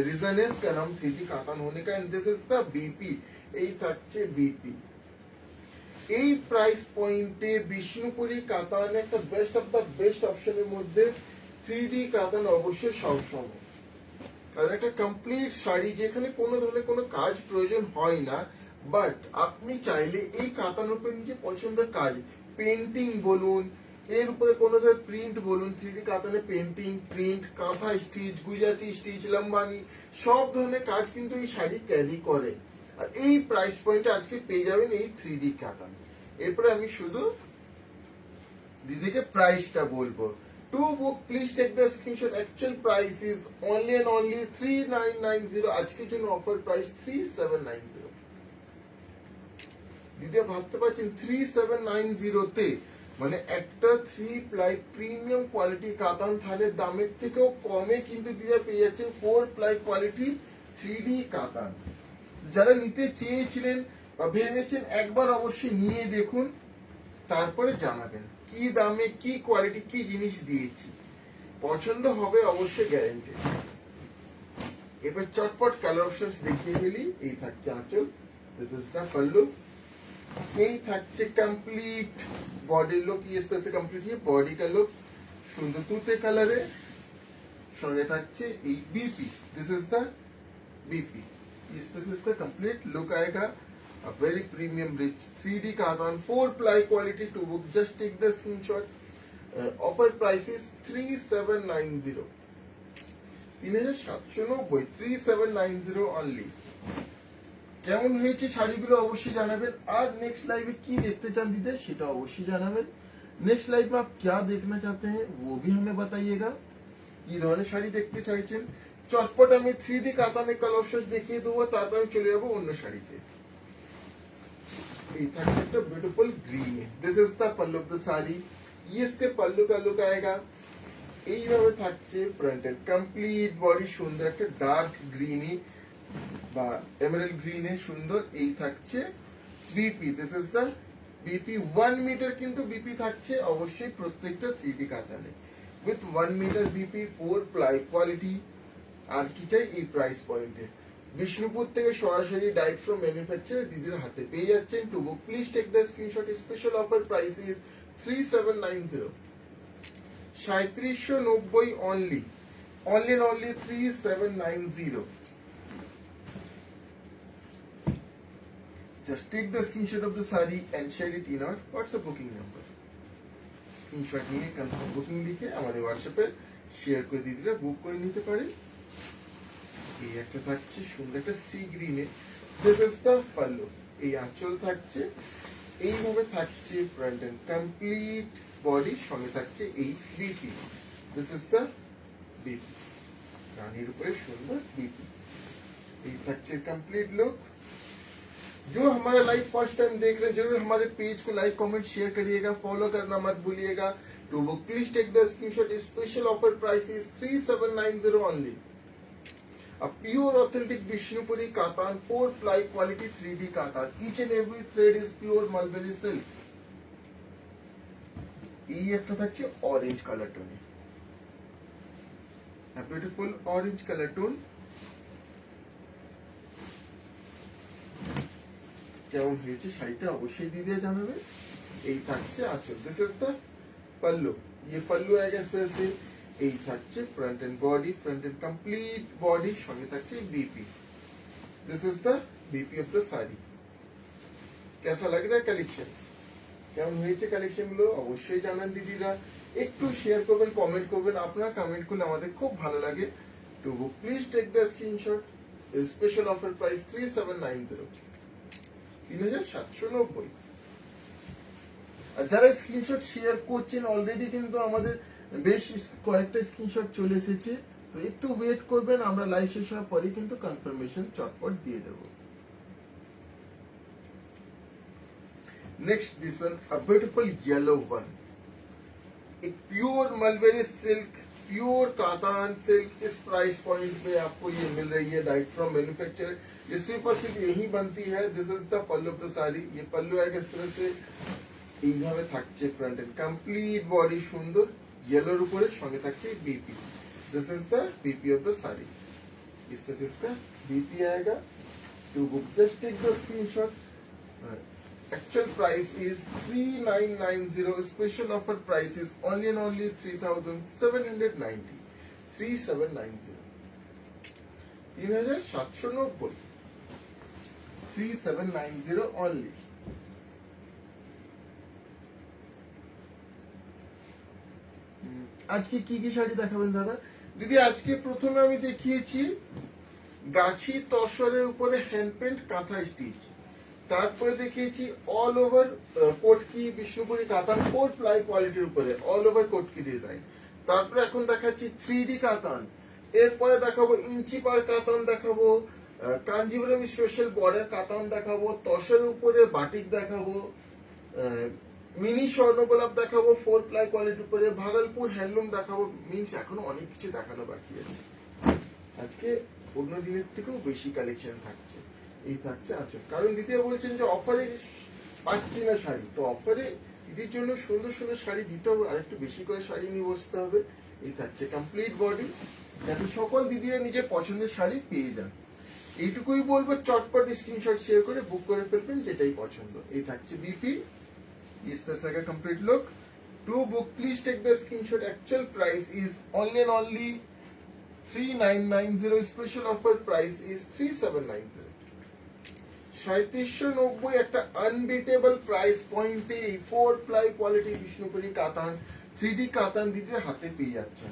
रीजन है इसका नाम 3D कातान होने का। And this is the BP. এই থাকছে बीपी। এই প্রাইস পয়েন্টে বিষ্ণুপুরি কাতান একটা বেস্ট অফ দ্য বেস্ট অপশনের মধ্যে 3D কাতান অবশ্যই সবসময়, কারণ একটা কমপ্লিট শাড়ি যেখানে কোনো ধরনের কোনো কাজ প্রয়োজন হয় না, বাট আপনি চাইলে এই কাতানের উপরে নিজে পছন্দের কাজ, পেন্টিং বলুন, এর উপরে কোনো ধরনের প্রিন্ট বলুন, 3D কাতানে পেন্টিং, প্রিন্ট, কাঁথা স্টিচ, গুজরাটি স্টিচ, লম্বানি, সব ধরনের কাজ কিন্তু এই শাড়ি ক্যারি করে। আর এই প্রাইস পয়েন্টে আজকে পেয়ে যাবেন এই 3D কাতান। এরপরে আমি শুধু দিদিকে প্রাইসটা বলবো। To book please take the screenshot. Actual price is only and only 3990। আজকের জন্য অফার প্রাইস 3790। দিদি ভাবতে পারছেন 3790 তে মানে একটা 3 প্লাই প্রিমিয়াম কোয়ালিটি কাতান থানের দামের থেকেও কমে কিন্তু দিদি পেয়ে যাচ্ছেন 4 প্লাই কোয়ালিটি 3D কাতান। যারা নিতে চেয়েছিলেন বা ভেবেছেন একবার অবশ্যই নিয়ে দেখুন, তারপরে জানাবেন কি দামে, কি কোয়ালিটি, কি জিনিস দিয়েছি, পছন্দ হবে অবশ্যই গ্যারান্টি। এবার চটপট কালার অপশনস দেখিয়ে ফেলি। এই থাকছে আঁচল, দিস ইজ দ্য পাল্লু। এই থাকছে কমপ্লিট বডি লুক, इस तरह से कंप्लीट ये बॉडी का लुक সুন্দর তুতে কালারে। সঙ্গে থাকছে এই BP, this is the BP. इस तरह से इसका कंप्लीट लुक आएगा। A very premium rich 3D katan 4 ply quality to book. Just take the screenshot. Offer price is 3790। 3790, 3790 only. কেমন হয়েছে শাড়িগুলো অবশ্যই জানাবেন। আর नेक्स्ट लाइव में की देखते चान दीदी সেটা অবশ্যই জানাবেন। नेक्स्ट लाइव में आप क्या देखना चाहते हैं वो भी हमें बताइएगा। কি ধরনের শাড়ি দেখতে চাইছেন চটপট আমি 3D কাতানে কালেকশনস দেখিয়ে দেবো, তারপর আমি চলে যাবো অন্য শাড়িতে। এই থাকছে একটা beautiful green, this is the pallu of the sari. ये इसके पल्लू का लुक आएगा। এইভাবে থাকছে ফ্রন্টের কমপ্লিট বডি সুন্দর একটা ডার্ক গ্রিনি বা এমারেল্ড গ্রিনে সুন্দর। এই থাকছে BP, this is the BP 1 meter কিন্তু বিপি থাকছে অবশ্যই প্রত্যেকটা 3D কাতানে with 1 meter BP 4 ply quality. আর কি চাই এই প্রাইস পয়েন্টে। বিষ্ণুপুর থেকে সরাসরি ডাইরেক্ট ফ্রম ম্যানুফ্যাকচারার দিদির হাতে পেয়ে যাচ্ছেন। To book please take the screenshot. Special offer price is 3790, 3790 only, only and only 3790. Just take the screenshot of the saree and share it in our WhatsApp booking number. Screenshot নিয়ে confirm booking লিখে আমাদের হোয়াটসঅ্যাপে share করে দিদিরা বুক করে নিতে পারেন। এই একটা থাকছে সুন্দর একটা সি গ্রিনে, দিস ইজ দ্য পাল্লু। এই আঁচল থাকছে এইভাবে থাকছে ফ্রন্ট এন্ড কমপ্লিট বডি, সঙ্গে থাকছে এই BP, this is the BP. রানীর উপরে সুন্দর বিপি। এই থাকছে কমপ্লিট लुक। जो हमारा लाइव फर्स्ट टाइम देख रहे हैं जरूर हमारे पेज को लाइक कमेंट शेयर करिएगा, फॉलो करना मत भूलिएगा। To book please take the screenshot. Special offer price is 3790 only. A pure authentic Vishnupuri katan 4 ply quality 3D katan. Each and every thread is pure mulberry silk. এই একটা থাকছে orange colour টোনে, a beautiful orange color tone। কেমন হয়েছে শাড়িটা অবশ্যই দিদিরা জানাবে। এই থাকছে আঁচল, দিস ইজ দ্য पल्लू। ये पल्लू आएगा इस तरह से। এই থাকছে front and body, front and complete body, সঙ্গে থাকছে BP, this is the BP of the sari. कैसा लग रहा है कलेक्शन? কেমন হয়েছে কালেকশন গুলো অবশ্যই জানান দিদিরা। একটু শেয়ার করবেন, কমেন্ট করবেন, আপনার কমেন্ট করলে আমাদের খুব ভালো লাগে। To book please take the screenshot. Special offer price 3790, 3790। আর যারা স্ক্রিনশট শেয়ার করছেন অলরেডি কিন্তু আমাদের বেশ কয়েকটা স্ক্রিনশট চলে এসেছে, তো একটু ওয়েট করবেন, আমরা লাইভ শেষ হওয়ার পরে কিন্তু কনফার্মেশন চটপট দিয়ে দেব। Next this one, a beautiful yellow one, एक pure mulberry silk, pure katan silk. इस प्राइस पॉइंट पे आपको ये मिल रही है डायरेक्ट फ्रॉम मैन्युफैक्चरर। ये सिर्फ और सिर्फ यही बनती है। This is the pallu of the sari. ये पल्लू है इस तरह से এইভাবে থাকছে ফ্রন্ট এন্ড কমপ্লিট বডি সুন্দর येलोর উপরে, সঙ্গে থাকছে BP, this is the BP of the sari. इस तरह से इसका बीपी आएगा। To book just take the screenshot. Actual price is 3990. Special offer price is only and only 3790, 3790, 3790, 3790 only। আজকে কি কি শাড়ি দেখাবেন দাদা? দিদি আজকে প্রথমে আমি দেখিয়েছি গাছি তসরের উপরে হ্যান্ড পেন্ট কাঁথা স্টিচ, তারপরে দেখিয়েছি অল ওভার কোটকি বিষ্ণুপুরি কাতান 4 প্লাই কোয়ালিটির উপরে অল ওভার কোটকি ডিজাইন। তারপরে এখন দেখাচ্ছি 3D কাতান, এরপরে দেখাবো ইঞ্চি পার কাতান, দেখাবো কাঞ্জিপুরম স্পেশাল বর্ডার কাতান, দেখাবো তসরের উপরে বাটিক, দেখাবো মিনি স্বর্ণ গোলাপ, দেখাবো 4 প্লাই কোয়ালিটির উপরে ভাগলপুর হ্যান্ডলুম দেখাবো। মিনস এখনো অনেক কিছু দেখানো বাকি আছে। আজকে অন্য দিনের থেকেও বেশি কালেকশন থাকছে। এই থাকছে আচ্ছা, কারণ দ্বিতীয় বলছেন যে অফারে পাচ্ছি না শাড়ি, তো অফারে দিদির জন্য সুন্দর সুন্দর শাড়ি দিতে হবে, আর একটু বেশি করে শাড়ি নিয়ে বসতে হবে। এই থাকছে কমপ্লিট বডি, যাতে সকল দিদিরা নিজের পছন্দের শাড়ি পেয়ে যান। এইটুকুই বলবো, চটপট স্ক্রিনশট শেয়ার করে বুক করে ফেলবেন যেটাই পছন্দ। এই থাকছে বিপি, इस तरह का complete look। To book please take the screenshot। Actual price is only and only 3990। Special offer price is 3790। 3790 একটা আনবিটেবল প্রাইস পয়েন্টে 4 প্লাই কোয়ালিটি বিষ্ণুপুরি কাতান 3D কাতান দিদির হাতে পেয়ে যাচ্ছেন।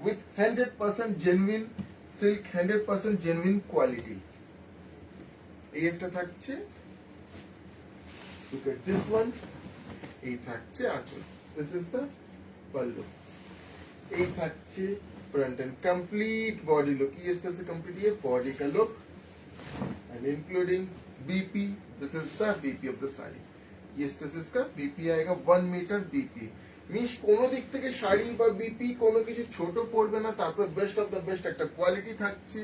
with 100% genuine silk, 100% genuine quality. এই একটা থাকছে, look at this one, এই থাকছে আঁচল, this is the pallu, এই থাকছে front and complete body look, ये इस तरह से complete ये body का look and including BP, this is the BP of the saree, ये इस तरह से इसका BP आएगा 1 मीटर BP, মিশ কোনো দিক থেকে শাড়ি বা বিপি কোনো কিছু ছোট পড়বে না, তারপর বেস্ট অফ দ্য বেস্ট একটা কোয়ালিটি থাকছে।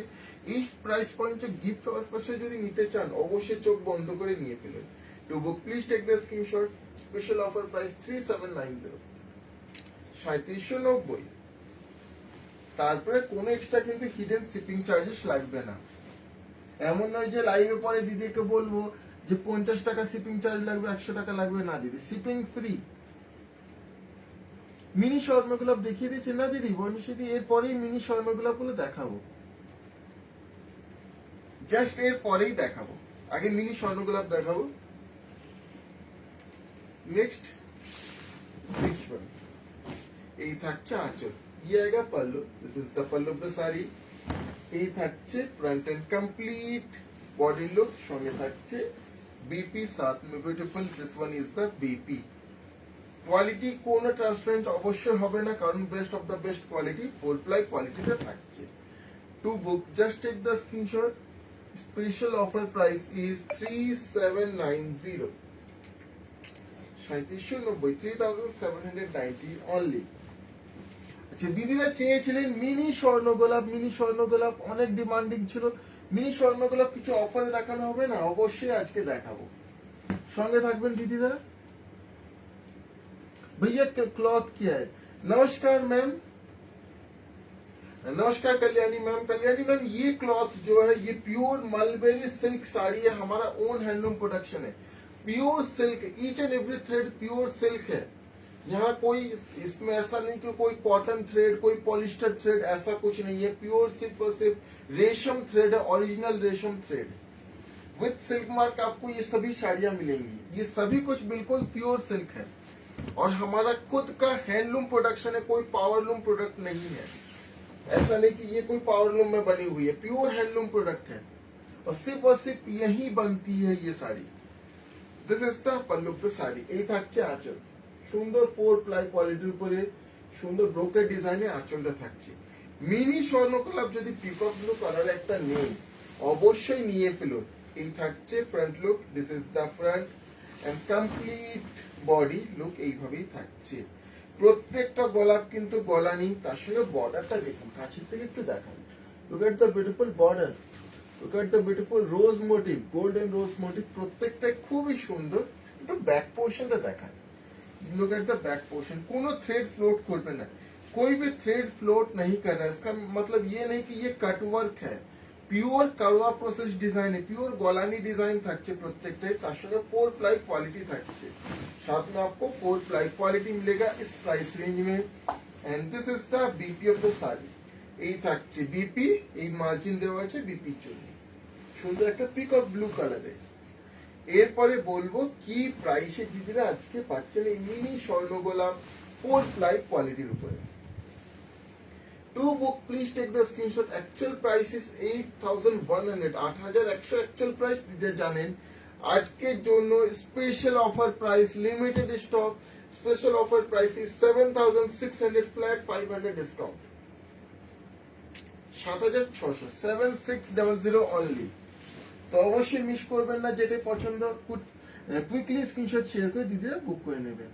এই প্রাইস পয়েন্টে গিফট পারপাসে যদি নিতে চান অবশ্যই চোখ বন্ধ করে নিয়ে ফেলুন। To book please take the screenshot, special offer price 3790, 3790। তারপরে কোনো এক্সট্রা কিন্তু হিডেন শিপিং চার্জেস লাগবে না। এমন নয় যে লাইভে পরে দিদিকে বলবো যে 50 টাকা শিপিং চার্জ লাগবে, 100 টাকা লাগবে, না দিদি, শিপিং ফ্রি। মিনি শর্মা গোলাপ দেখিয়ে দিচ্ছি না দিদি বনিশিদি, এরপরেই মিনি শর্মা গোলাপ গুলো দেখাবো, জাস্ট এর পরেই দেখাবো, আগে মিনি স্বর্ণ গোলাপ দেখাবো। নেক্সট এই থাকছে আঁচল, ইয়ে আएगा pallu, this is the pallu of the sari. এই থাকছে front and complete body look, সঙ্গে থাকছে বিপি, সাথ মে beautiful, this one is the BP. Quality কোনো ট্রান্সপারেন্ট অবশ্যই হবে না, কারণ best of the best quality 4 ply কোয়ালিটিতে থাকছে। To book just take the screenshot, special offer price is 3790, 3790, 3790 only. আচ্ছা, দিদিরা চেয়েছিলেন মিনি স্বর্ণ গোলাপ, মিনি স্বর্ণ গোলাপ অনেক ডিমান্ডিং ছিল, মিনি স্বর্ণ গোলাপ কিছু অফারে দেখানো হবে না, অবশ্যই আজকে দেখাবো, সঙ্গে থাকবেন দিদিরা। भैया क्लॉथ क्या है? नमस्कार मैम, नमस्कार कल्याणी मैम। कल्याणी मैम, ये क्लॉथ जो है ये प्योर मलबेरी सिल्क साड़ी है, हमारा ओन हैंडलूम प्रोडक्शन है, pure silk, each and every thread pure silk है। यहाँ कोई इसमें ऐसा नहीं कि कोई कॉटन थ्रेड, कोई पॉलिस्टर थ्रेड, ऐसा कुछ नहीं है, प्योर सिर्फ और सिर्फ रेशम थ्रेड है, ओरिजिनल रेशम थ्रेड विद सिल्क मार्क। आपको ये सभी साड़ियां मिलेंगी, ये सभी कुछ बिल्कुल प्योर सिल्क है और हमारा खुद का हैंडलूम प्रोडक्शन है, कोई पावरलूम प्रोडक्ट नहीं है। ऐसा नहीं कि ये कोई पावरलूम में बनी हुई है, प्योर हैंडलूम प्रोडक्ट है और सिर्फ यही बनती है ये sari. This is the pallu of the sari. এই থাকছে আঁচল, সুন্দর 4 প্লাই কোয়ালিটির উপরে সুন্দর ব্রোকেড ডিজাইনে আঁচলটা থাকছে। মিনি স্বর্ণকলাপ যদি পিকক ব্লু কালার একটা নেই অবশ্যই নিয়ে ফেলুন। এই থাকছে front look, this is the front and complete body look, এইভাবেই থাকছে। প্রত্যেকটা গোলাপ কিন্তু গলা নেই, তার সঙ্গে বর্ডারটা দেখুন, কাছের থেকে একটু দেখান। Look at the beautiful border, look at the beautiful rose motif, golden rose motif, প্রত্যেকটা খুবই সুন্দর। একটু ব্যাক পোর্শনটা দেখান, look at the back portion, कोनो थ्रेड फ्लोट করবে না, कोई भी थ्रेड फ्लोट नहीं कर रहा है। इसका मतलब ये नहीं कि ये कट वर्क है, পিওর কালওয়া প্রসেস ডিজাইন है, পিওর গলানি ডিজাইন থাকছে প্রত্যেকটাই, তার সঙ্গে 4 प्लाई क्वालिटी থাকছে, साथ में आपको 4 प्लाई क्वालिटी मिलेगा इस प्राइस रेंज में। And this is the BP of the sari. এই থাকছে বিপি, এই মার্জিন দেওয়া আছে বিপির জন্য, সুন্দর একটা পিকক ব্লু কালারে। এরপরে বলবো কি প্রাইসে দিদিরা আজকে পাচ্ছেন এই মিনি স্বর্ণ গোলাপ 4 প্লাই কোয়ালিটির উপরে। To book please take the screenshot, actual price is 8100, 8100 actual price দিতে জানেন। আজকের জন্য special offer price, limited stock, special offer price is 7600 flat, 500 discount, 7600, 7600 only. তো অবশ্যই মিস করবেন না, যেটা পছন্দ কুইকলি স্ক্রিনশট শেয়ার করে দিদিরা বুক করে নেবেন।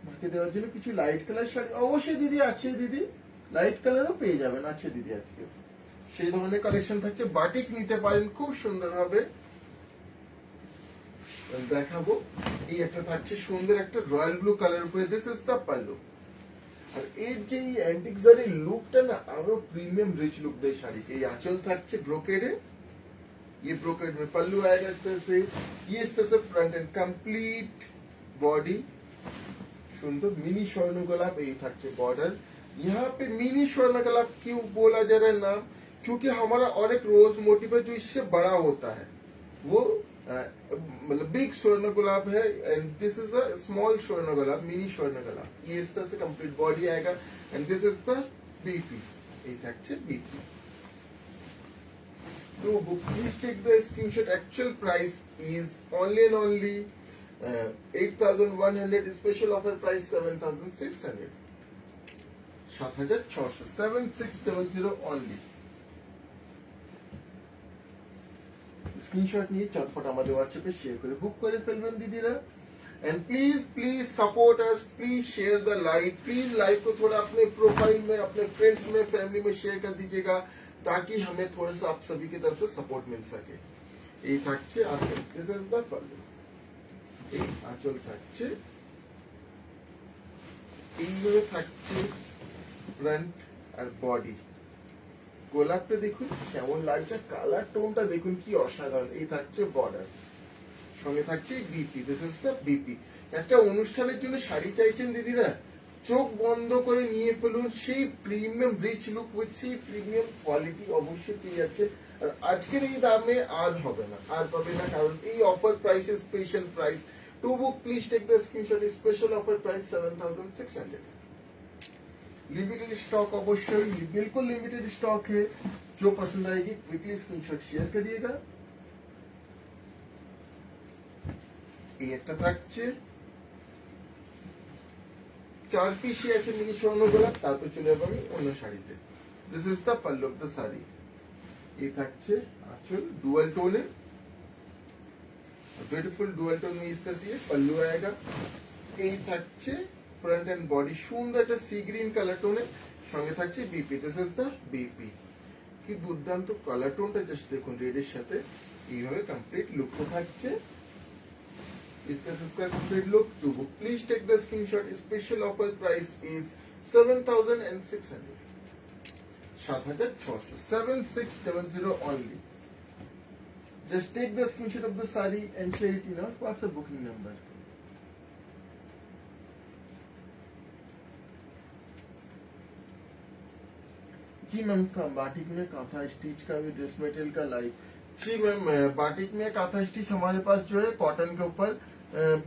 মাকে দেওয়ার জন্য কিছু লাইট কালার শাড়ি অবশ্যই দিদি আছে, দিদি লাইট কালারও পেয়ে যাবেন, আছে দিদি আজকে সেই ধরনের কালেকশন থাকছে। বাটিক নিতে পারেন খুব সুন্দর হবে, দেখাবো। এই একটা থাকছে সুন্দর একটা রয়্যাল ব্লু কালার উপরে, দিস ইজ দ্য পাল্লু। আর এই যে অ্যান্টিক জারির লুকটা না আরো প্রিমিয়াম রিচ লুক দেয় শাড়িকে। এই আঁচল থাকছে ব্রোকেডে, ये ब्रोकेड में पल्लू आएगा इस तरह से, ये इस तरह से फ्रंट एंड कंप्लीट बॉडी, सुंदर मिनी स्वर्ण गुलाब। ये থাকছে बॉर्डर। यहाँ पे मिनी स्वर्ण गुलाब क्यों बोला जा रहा है नाम, क्योंकि हमारा और एक रोज मोटिव है जो इससे बड़ा होता है, वो मतलब बिग स्वर्ण गुलाब है and this is a small स्वर्ण गुलाब, मिनी स्वर्ण गुलाब। ये इस तरह से कंप्लीट बॉडी आएगा and this is the BP, এই থাকছে बीपी। तो please take the screenshot. Actual price is only and only 8,100. Special offer price 7,600. 7,600, 7600 only. Screenshot নিয়ে চটপট আমাদের হোয়াটসঅ্যাপে শেয়ার করে বুক করে ফেলবেন दीदीरा। And please support us, please share the live, please live को थोड़ा अपने प्रोफाइल में, अपने फ्रेंड्स में, फैमिली में शेयर कर दीजिएगा ताकि हमें थोड़ा सा आप सभी की तरफ से सपोर्ट मिल सके। এই থাকছে আঁচল, দিস ইজ দ্য পাল্লু। এই আঁচল থাকছে, এইভাবে থাকছে ফ্রন্ট আর বডি। গোলাপটা দেখুন কেমন লাগছে, কালার টোনটা দেখুন কি অসাধারণ। এই থাকছে বর্ডার, সঙ্গে থাকছে BP, this is the BP. একটা অনুষ্ঠানের জন্য শাড়ি চাইছেন দিদিরা, চোখ বন্ধ করে নিয়ে ফেলুন, সেই প্রিমিয়াম রিচ লুক উইথ সেই প্রিমিয়াম কোয়ালিটি অবশ্যই পেয়ে যাচ্ছে। আর আজকের এই দামে আর হবে না, আর পাবে না, কারণ এই offer price special price. To book please take the screenshot, special offer price 7,600। Limited stock अवश्य, बिल्कुल लिमिटेड स्टॉक है। जो पसंद आएगी क्विकली स्क्रीनशॉट शेयर करिएगा। এই একটা থাকছে, 4 পিসই আছে মিনি স্বর্ণ গোলাপ। তারপর চলে যাবো আমি অন্য শাড়িতে। This is the pallu of the sari. এই থাকছে আঁচল, ডুয়াল টোনে, ब्यूटीफुल डुअल टोन में इस तरह से पल्लू आएगा। এই থাকছে ফ্রন্ট এন্ড বডি, সুন্দর একটা সি গ্রিন কালার টোনে, সঙ্গে থাকছে BP, this is the BP. কি দুর্দান্ত কালার টোনটা, জাস্ট দেখুন রেডের সাথে এইভাবে কমপ্লিট লুকটা থাকছে। इस तरह से इसका complete look. To book please take the screenshot, special offer price is 7,600, 7,600, 7,600 only. Just take the screenshot of the saree and share it in our WhatsApp booking number. जी मैम, बाटिक में kantha stitch का भी dress material का live. जी ma'am, batik में kantha stitch हमारे पास जो है कॉटन के ऊपर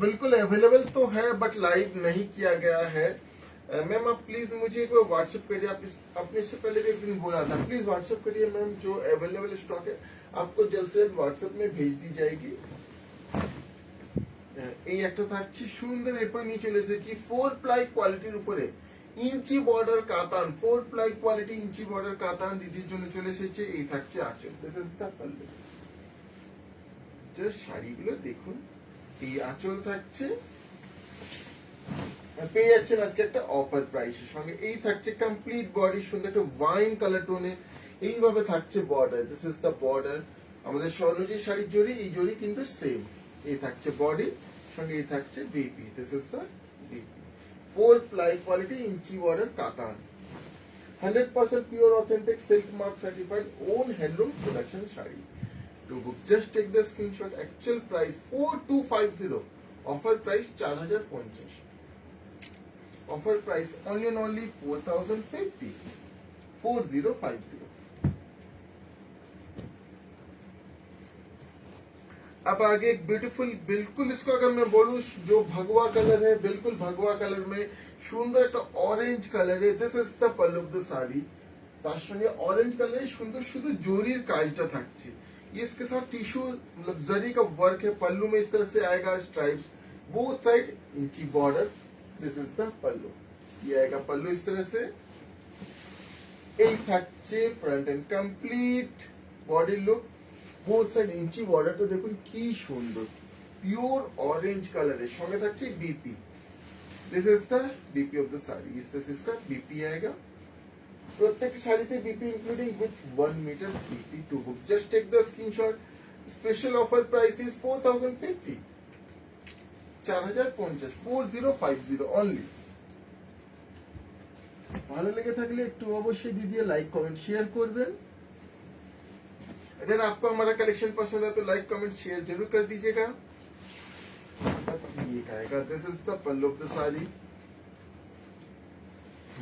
बिल्कुल अवेलेबल तो है, बट लाइव नहीं किया गया है। मैम आप प्लीज मुझे एक बार व्हाट्सएप करिए। आप अपने से पहले भी एक दिन बोला था, प्लीज व्हाट्सएप करिए मैम। जो अवेलेबल स्टॉक है आपको जल्द से जल्द व्हाट्सएप में भेज दी जाएगी। এই একটা থাকছে সুন্দর, এরপর নিয়ে চলে এসেছি 4 প্লাই কোয়ালিটির উপরে ইঞ্চি বর্ডার কাতান, 4 প্লাই কোয়ালিটি ইঞ্চি বর্ডার কাতান দিদির জন্য চলে এসেছে। এই থাকছে আঁচল, this is the pallu. Just শাড়িগুলো দেখুন, এই আঁচল থাকছে, পেয়ে যাচ্ছেন আজকে একটা অফার প্রাইসের সঙ্গে। এই থাকছে কমপ্লিট বডি, সুন্দর একটা ওয়াইন কালার টোনে, এইভাবে থাকছে border, this is the border. আমাদের স্বর্ণ যে শাড়ির জড়ি, এই জড়ি কিন্তু সেম। এই থাকছে বডি, সঙ্গে এই থাকছে BP, this is the BP. 4 ply quality inch border কাতান, 100% pure authentic silk mark certified own handloom production sari. To book, just take the screenshot. Actual price 4,250. Offer price 4,050. Offer price only and only 4,050. 4,050. अब आगे एक beautiful, बिल्कुल इसको अगर मैं बोलूं जो भगवा कलर है, बिल्कुल भगवा कलर में सुंदर एक ऑरेंज कलर है। This is the pallu of the sari. তার সঙ্গে অরেঞ্জ কালারের সুন্দর শুধু জরির কাজটা থাকছে। ये इसके साथ टिश्यू मतलब जरी का वर्क है। पल्लू में इस तरह से आएगा स्ट्राइप्स, बोथ साइड इंची बॉर्डर, दिस इज द पल्लू। ये आएगा पल्लू इस तरह से। এই থাকছে front and complete body look, both side इंची বর্ডারটা দেখুন কি সুন্দর, পিওর অরেঞ্জ কালারের সঙ্গে থাকছে BP, this is the BP of the sari. इस तरह से इसका बीपी आएगा। प्रत्येक শাড়িতে BP including with 1 metre BP. To book, just take the screenshot. Special offer price is 4,050, 4,050, 4,050 only. ভালো লেগে থাকলে একটু অবশ্যই দিদি লাইক কমেंट शेयर করবেন। अगर आपको हमारा कलेक्शन पसंद है तो लाइक कमेंट शेयर जरूर कर दीजिएगा। ये आएगा, this is the pallu of the sari,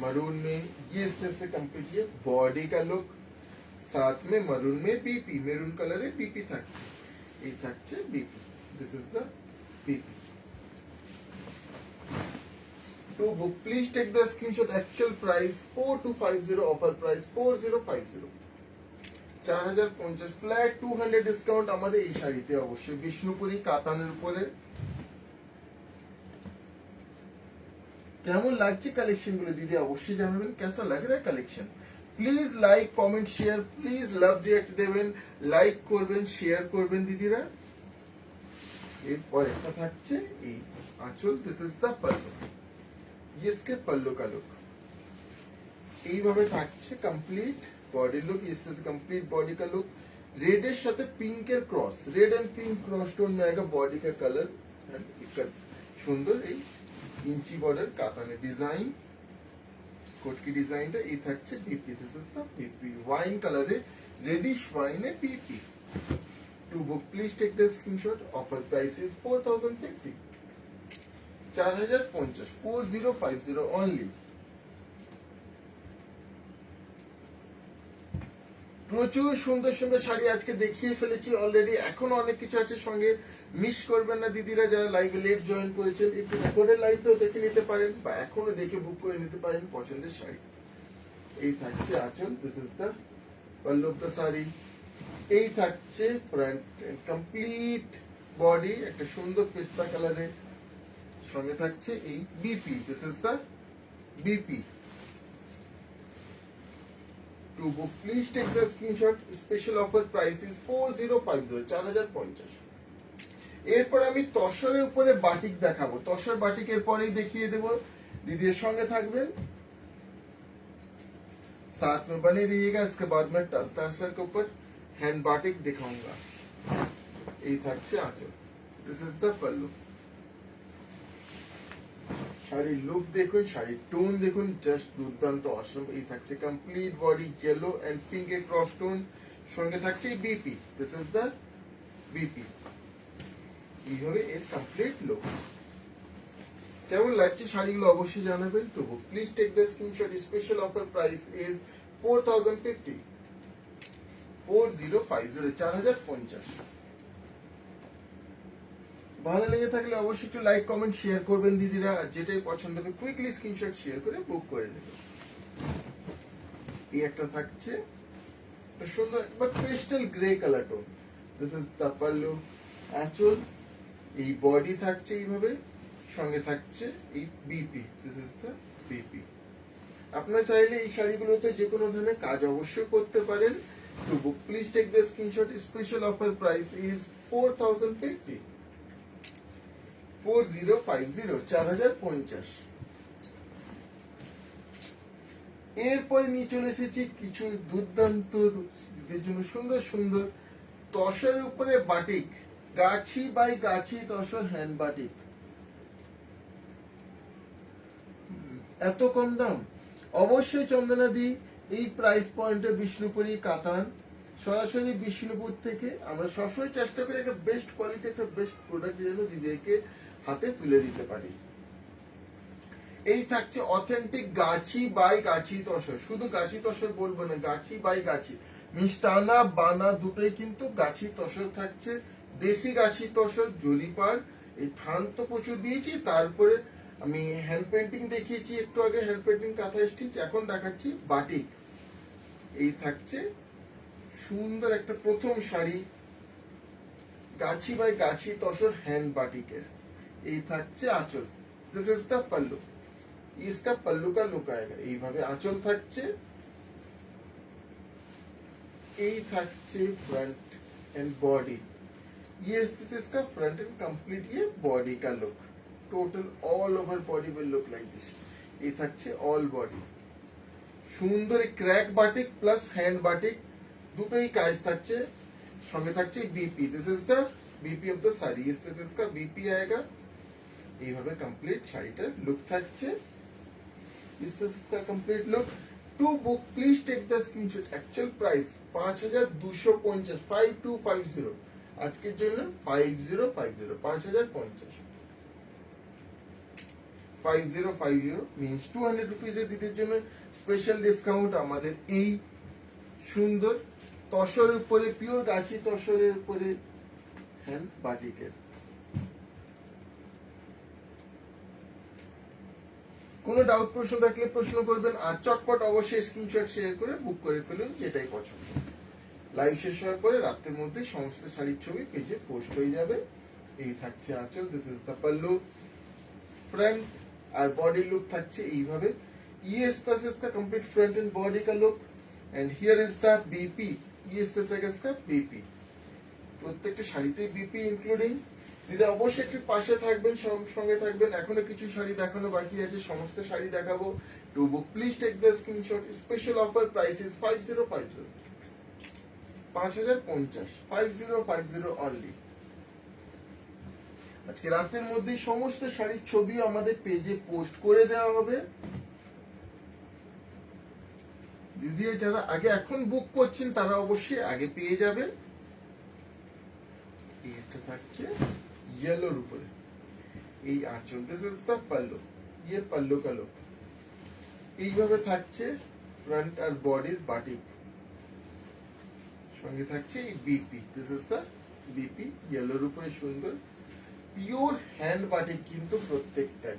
maroon में ये इस तरह से कंप्लीट ये बॉडी का लुक, साथ में मरून में बीपी, मेरून कलर है बीपी था। এই থাকছে BP, this is the BP. To book, please take the screenshot. Actual price 4250, offer price 4050, 4050 flat 200 discount আমাদের এই শাড়িতে। অবশ্যই বিষ্ণুপুরি কাতানের উপরে। কেমন লাগছে কালেকশন গুলো দিদি অবশ্যই জানাবেন, কেসা লাগে রা collection. Please like comment share, please love react দেবেন, লাইক করবেন শেয়ার করবেন দিদিরা। এরপর একটা থাকছে এই আঁচল, দিস ইজ দ্য পাল্লু, इसके पल्लू का लुक এইভাবে থাকছে কমপ্লিট বডি লুক, इससे कंप्लीट बॉडी का लुक। रेड এর সাথে পিঙ্কের cross, red and pink cross tone में आएगा बॉडी का कलर। সুন্দর এই ইঞ্চি বর্ডার কাতানে ডিজাইন, কোটকি ডিজাইনটা এই থাকছে PP, this is the PP wine কালারে, রেডিশ ওয়াইনে PP. To book please take the screenshot, offer price is 4050, 4050, 4050 only। প্রচুর সুন্দর সুন্দর শাড়ি আজকে দেখিয়ে ফেলেছি অলরেডি, এখনো অনেক কিছু আছে, সঙ্গে মিস করবেন না দিদিরা। যারা লাইভে লেট জয়েন করেছেন একটু রেকর্ডের লাইভটাও দেখে নিতে পারেন, বা এখনো দেখে বুক করে নিতে পারেন পছন্দের শাড়ি। এই থাকছে আঁচল, this is the pallu of the sari. এই থাকছে ফ্রন্ট কমপ্লিট বডি, একটা সুন্দর পেস্তা কালারে, সঙ্গে থাকছে এই BP, this is the BP. To book please take the screenshot, special offer price is 4050, 4050। এরপর আমি তসরের উপরে বাটিক দেখাবো, তসর বাটিকের পরেই দেখিয়ে দেব, দিদির সঙ্গে থাকবেন, साथ में बने रहिएगा। इसके बाद मैं तसर के ऊपर हैंड बाटिक दिखाऊंगा। এই থাকছে আঁচল, দিস ইজ দ্য পাল্লু। শাড়ির লুক দেখুন, শাড়ির টোন দেখুন, জাস্ট দুর্দান্ত অসম। এই থাকছে complete body yellow and pink এর ক্রস টোন, সঙ্গে থাকছে BP, this is the BP. এইভাবে এর কমপ্লিট লুক। কেমন লাগছে শাড়িগুলো অবশ্যই জানাবেন। তো please take the screenshot, special offer price is 4050, 4050, 4050। ভালো লেগে থাকলে অবশ্যই একটু লাইক কমেন্ট শেয়ার করবেন দিদিরা, আর যেটাই পছন্দ হবে কুইকলি স্ক্রিনশট শেয়ার করে বুক করে নেবেন। এই একটা থাকছে সুন্দর but pastel grey colour tone, this is the pallu. আঁচল, এই বডি থাকছে এইভাবে, সঙ্গে থাকছে এই BP, this is the BP. আপনারা চাইলে এই শাড়িগুলোতে যে কোনো ধরনের কাজ অবশ্যই করতে পারেন। তো book please take the screenshot, special offer price is 4050, 4050, 4050। এরপরে নিয়ে চলে এসেছি কিছু দুর্দান্ত জন্য সুন্দর সুন্দর তসরের উপরে batik, Gachhi by Gachhi tussar hand batik. এত কম দাম, অবশ্যই চন্দনা দি এই প্রাইস পয়েন্টে বিষ্ণুপুরি কাতান, সরাসরি বিষ্ণুপুর থেকে। আমরা সবসময় চেষ্টা করি একটা বেস্ট কোয়ালিটি, একটা বেস্ট প্রোডাক্ট যেন দিদিকে হাতে তুলে দিতে পারি। এই থাকছে অথেন্টিক গাছি বাই গাছি তসর, শুধু গাছি তসর বলবো না, গাছি বাই গাছি, মিষ্টানা বানা দুটোই কিন্তু গাছি তসর থাকছে। দেশি গাছি তসর, জরিপার, এই থান তো প্রচুর দিয়েছি, তারপরে আমি হ্যান্ড পেন্টিং দেখিয়েছি একটু আগে, হ্যান্ড পেন্টিং কাঁথা স্টিচ, এখন দেখাচ্ছি বাটিক। এই থাকছে সুন্দর একটা প্রথম শাড়ি, গাছি বাই গাছি তসর হ্যান্ড বাটিকের। এই থাকছে আঁচল, দিস ইজ দ্য পাল্লু, इसका पल्लू का लुक आएगा। এইভাবে আঁচল থাকছে, এই থাকছে फ्रंट एंड बॉडी, ये इसका फ्रंट एंड कंप्लीट ये बॉडी का look, total all over body will look like this. এই থাকছে অল বডি, সুন্দর crack batik plus hand batik দুটোই কাজ থাকছে, সঙ্গে থাকছে BP, this is the BP of the sari, this is का বিপি आएगा। এইভাবে কমপ্লিট শাড়িটার লুক থাকছে, This is the complete look. To book, please take the screenshot. Actual price 5250, 5250। আজকের জন্য 5050, 5050, 5050 means 200 rupees এর দিদির জন্য স্পেশাল ডিসকাউন্ট। আমাদের এই সুন্দর তসরের উপরে, পিওর গাছি তসরের উপরে হ্যান্ড বাটিকের। কোনো ডাউট প্রশ্ন থাকলে প্রশ্ন করবেন, আর চটপট অবশ্যই স্ক্রিনশট শেয়ার করে বুক করে ফেলুন যেটাই পছন্দ। লাইভ শেষ হওয়ার পরে রাতের মধ্যে সমস্ত শাড়ির ছবি পেজে পোস্ট হয়ে যাবে। এই থাকছে আঁচল, this is the pallu, front और बॉडी लुक থাকছে এইভাবে। ये इसका इसका कंप्लीट फ्रंट एंड बॉडी का look and here is the BP, ये इसका बीपी, প্রত্যেকটা শাড়িতে বিপি ইনক্লুডিং। দিদা অবশ্যই একটু পাশে থাকবেন, সঙ্গে থাকবেন, এখনো কিছু শাড়ি দেখানো বাকি আছে, সমস্ত শাড়ি দেখাবো। To book please take the screenshot, special offer price is 5050, 5050, 5050 only. আজকে রাতের মধ্যে সমস্ত শাড়ির ছবি আমাদের পেজে পোস্ট করে দেওয়া হবে। দিদি যারা আগে এখন বুক করছেন তারা অবশ্যই আগে পেয়ে যাবেন। এটা থাকছে ইয়েলোর উপরে, এই আঁচল, দিস ইজ দ্য পাল্লু, ইয়ে পাল্লু কা লুক। এইভাবে থাকছে ফ্রন্ট আর বডির বাটিক, সঙ্গে থাকছে এই BP, this is the BP, ইয়েলোর উপরে সুন্দর प्योर हैंड बाटिक किंतु प्रत्येकटा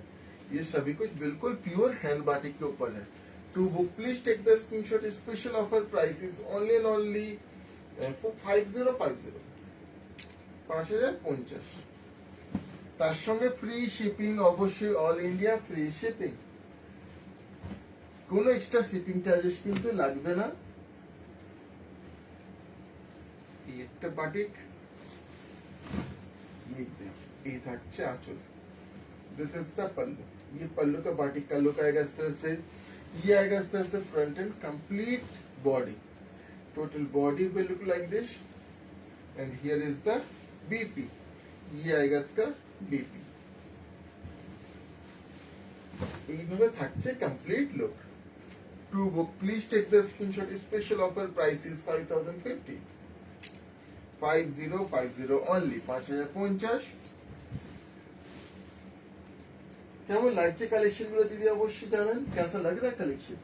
ये सभी कुछ बिल्कुल प्योर हैंड बाटिक के ऊपर है। To book please take the screenshot, special offer price is only and only 5050, 5050। তার সঙ্গে ফ্রি শিপিং, অবশ্যই অল ইন্ডিয়া ফ্রি শিপিং, কোনো এক্সট্রা শিপিং চার্জেস কিন্তু লাগবে না। এই একটা বাটিক, ये থাকছে আঁচল, दिस इज द पल्लू, ये पल्लू का बाटिक का लुक आएगा इस तरह से, ये आएगा इस तरह से front and complete body, total body will look like this and here is the BP, ये आएगा इसका बीपी। এইভাবে থাকছে complete look. To book please take the screenshot, special offer price is 5050, 5050 only, 5050। কেমন লাগছে কালেকশন গুলো দিদি অবশ্যই জানান, কেসা লাগ রা কালেকশন।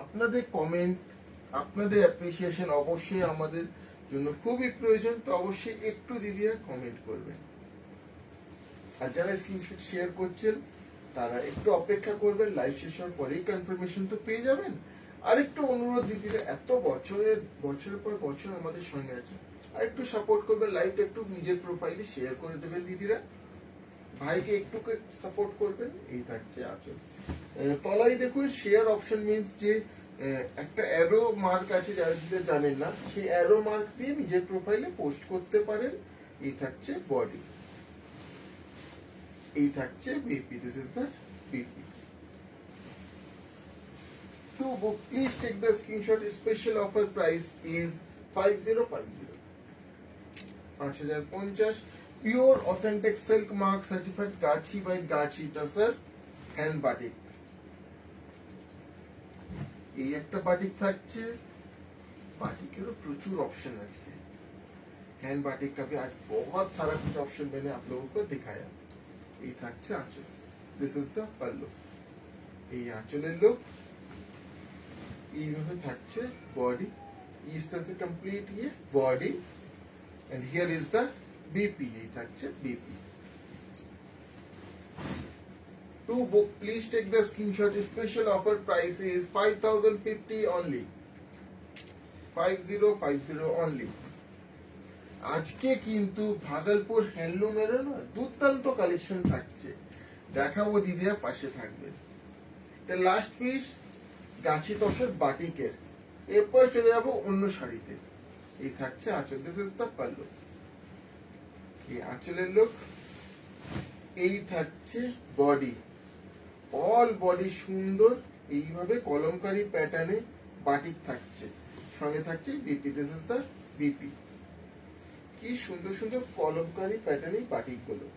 আপনাদের কমেন্ট, আপনাদের অ্যাপ্রিসিয়েশন অবশ্যই আমাদের জন্য খুবই প্রয়োজন, তো অবশ্যই একটু দিদিরা কমেন্ট করবেন। আর যারা স্ক্রিনশট শেয়ার করছেন তারা একটু অপেক্ষা করবেন, লাইভ শেষ হওয়ার পরেই কনফার্মেশন তো পেয়ে যাবেন। আর একটু অনুরোধ দিদিরা, এত বছরের পর বছর আমাদের সঙ্গে আছে, আর একটু সাপোর্ট করবেন, লাইভটা একটু নিজের প্রোফাইলে শেয়ার করে দেবেন দিদিরা, ভাইকে একটু সাপোর্ট করবেন। এই থাকছে আঁচল, তলায় দেখুন শেয়ার অপশন মিন্স যে একটা অ্যারো মার্ক আছে, যারা যদি জানেন না, সেই অ্যারো মার্ক দিয়ে নিজের প্রোফাইলে পোস্ট করতে পারেন। এই থাকছে বডি, এই থাকছে BP, this is the BP. To book, please take the screenshot. Special offer price is 5050, 5050, pure authentic silk mark certified Gachi by Gachi Tasser hand batik। এই একটা বাটিক থাকছে, बाटिकेरो प्रचुर ऑप्शन আজকে, हैंड बाटिक का भी आज बहुत सारा कुछ ऑप्शन मैंने आप लोगों को दिखाया। এই থাকছে আঁচল, দিস ইজ দ্য পাল্লু, এই আঁচলের লুক। এইভাবে থাকছে বডি, इस तरह से कंप्लीट ये body and here is the BP, ये থাকছে BP. To book please take the screenshot, special offer price is 5050 only, 5050 only. আজকে কিন্তু ভাগলপুর হ্যান্ডলুমেরও না দুর্দান্ত কালেকশন থাকছে, দেখাবো দিদিরা, পাশে থাকবে। এটা লাস্ট পিস গাছি তসর বাটিকের, এরপর চলে যাবো অন্য শাড়িতে। এই থাকছে আঁচল, দিস ইজ দ্য পাল্লু, এই আঁচলের লুক। এই থাকছে বডি, অল বডি সুন্দর, এইভাবে কলমকারী প্যাটার্নে বাটিক থাকছে, সঙ্গে থাকছে BP, this is the BP. কি সুন্দর সুন্দর কলমকারী প্যাটার্নে বাটিক গুলো,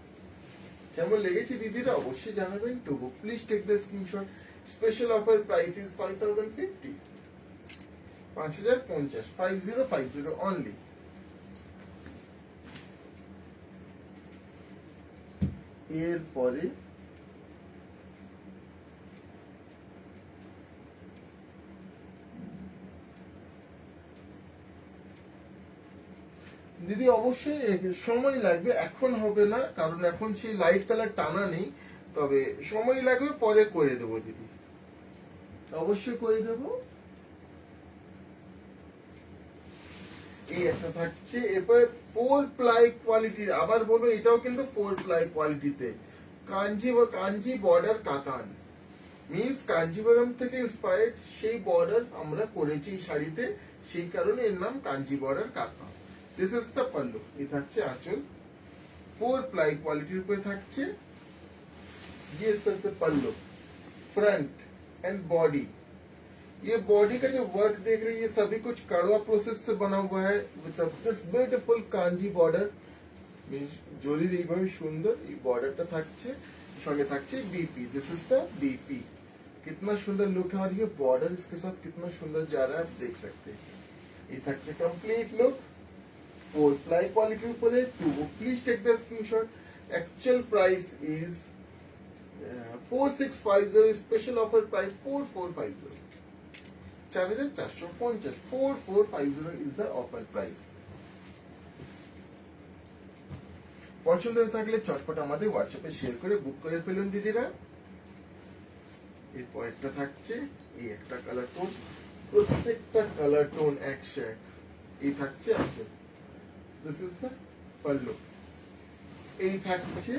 কেমন লেগেছে দিদিরা অবশ্যই জানাবেন। To book please take the screenshot, special offer price is 5050, 5050, 5050 only. এরপরে দিদি অবশ্যই সময় লাগবে, এখন হবে না, কারণ এখন সেই লাইট কালার টানা নেই, তবে সময় লাগবে, পরে করে দেবো দিদি, অবশ্যই করে দেবো। এই একটা থাকছে, এরপরে 4 প্লাই কোয়ালিটির, আবার বলবো এটাও কিন্তু 4 প্লাই কোয়ালিটিতে, কাঞ্জি বা কাঞ্জি বর্ডার কাতান, মিন্স কাঞ্জিবরম থেকে ইন্সপায়ার্ড সেই বর্ডার আমরা করেছি এই শাড়িতে, সেই কারণে এর নাম কাঞ্জি বর্ডার কাতান। দিস ইজ দ্য পাল্লু, এই থাকছে আঁচল, 4 प्लाई क्वालिटी पे থাকছে। ये इस तरह से पल्लू, फ्रंट एंड बॉडी, ये बॉडी का जो वर्क देख रहे हैं ये सभी कुछ कड़वा प्रोसेस से बना हुआ है with this beautiful kanji border, জরির এইভাবে সুন্দর এই বর্ডারটা থাকছে, সঙ্গে থাকছে BP, this is the BP, कितना सुंदर लुक है और ये बॉर्डर इसके साथ कितना सुंदर जा रहा है आप देख सकते हैं। ये থাকছে कंप्लीट लुक, 4 प्लाई क्वालिटी ऊपर है, to please take the screenshot. Actual price is 4650, special offer price 4450, 4450, 4450 is the offer price। পছন্দ হয়ে থাকলে চটপট আমাদের হোয়াটসঅ্যাপে শেয়ার করে বুক করে ফেলুন দিদিরা। এরপর একটা থাকছে এই একটা কালার টোন, প্রত্যেকটা কালার টোন একশো এক, এই থাকছে আঁচল, দিস ইজ দ্য पल्लू, এই থাকছে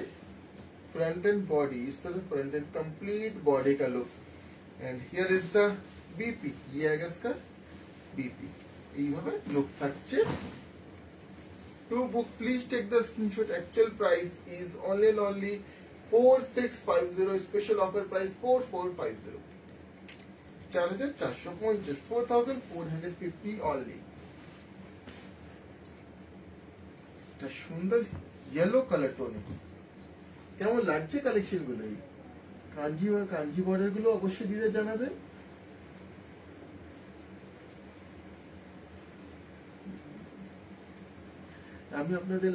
फ्रंट एंड बॉडी, इस तरह फ्रंट एंड कंप्लीट बॉडी का look, and here is the BP, ये आएगा इसका बीपी, এইভাবে লুক থাকছে। To book please take the screenshot, actual price is only and only 4650, special offer price 4450, 4450, 4450 only. এটা সুন্দর ইয়েলো কালার টোনে, কেমন লাগছে কালেকশন গুলো, এই কাঞ্জি বা কাঞ্জি বর্ডার গুলো অবশ্যই দিতে জানাবেন। আমি আপনাদের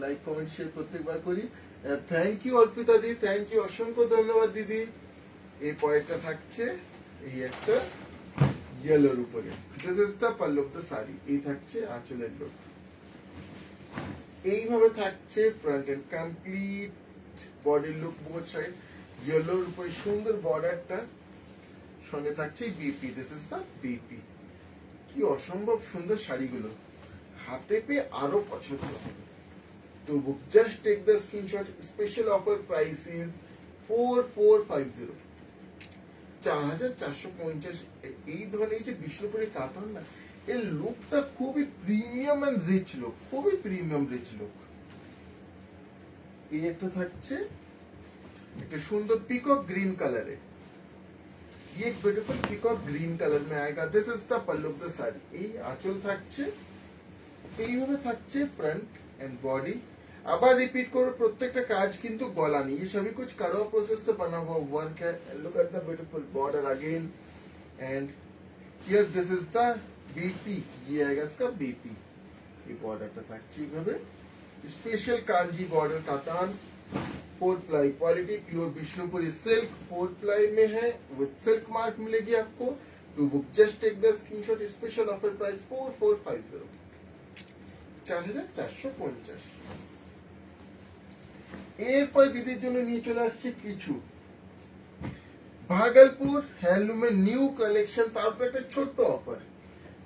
লাইক কমেন্ট শেয়ার প্রত্যেকবার করি। থ্যাংক ইউ অর্পিতা দি, থ্যাংক ইউ, অসংখ্য ধন্যবাদ দিদি। এই পয়েন্টটা থাকছে এই একটা ইয়েলোর উপরে, this is the pallu of the sari, এই থাকছে আঁচলের লুক, এইভাবে থাকছে ফ্রন্ট এন্ড কমপ্লিট বডির লুক, বোথ সাইড ইয়েলোর উপরে সুন্দর বর্ডারটা, সঙ্গে থাকছে BP, this is the BP. কি অসম্ভব সুন্দর শাড়িগুলো, হাতে পেয়ে আরো পছন্দ হবে। To book just take the screenshot, special offer price is 4450, 4450। এই ধরনের এই যে বিষ্ণুপুরের কাতান না, এর লুকটা খুবই প্রিমিয়াম এন্ড রিচ লুক, খুবই প্রিমিয়াম রিচ লুক। এই একটা থাকছে একটা সুন্দর পিকক গ্রিন কালারে, ये एक ब्यूटीफुल पिकॉक ग्रीन कलर में आएगा, this is the pallu of the sari. এই আঁচল থাকছে, এইভাবে থাকছে ফ্রন্ট এন্ড বডি। আবার রিপিট করো, প্রত্যেকটা কাজ কিন্তু গলা নেই, ये सभी कुछ कड़वा प्रोसेस से बना हुआ वर्क है। Look at the beautiful border again, and here this is the BP, ये आएगा इसका बीपी। ये बॉर्डरটা থাকছে এইভাবে, स्पेशल कांजी बॉर्डर कातान, 4 ply quality, pure Vishnupuri silk, 4 ply में है, विद सिल्क मार्क मिलेगी आपको। To book just take the screenshot, special offer price 4450, 4450। এরপর দিদির জন্য নিয়ে চলে আসছে কিছু ভাগলপুর হ্যান্ডলুমের নিউ কালেকশন, তারপর একটা ছোট্ট offer,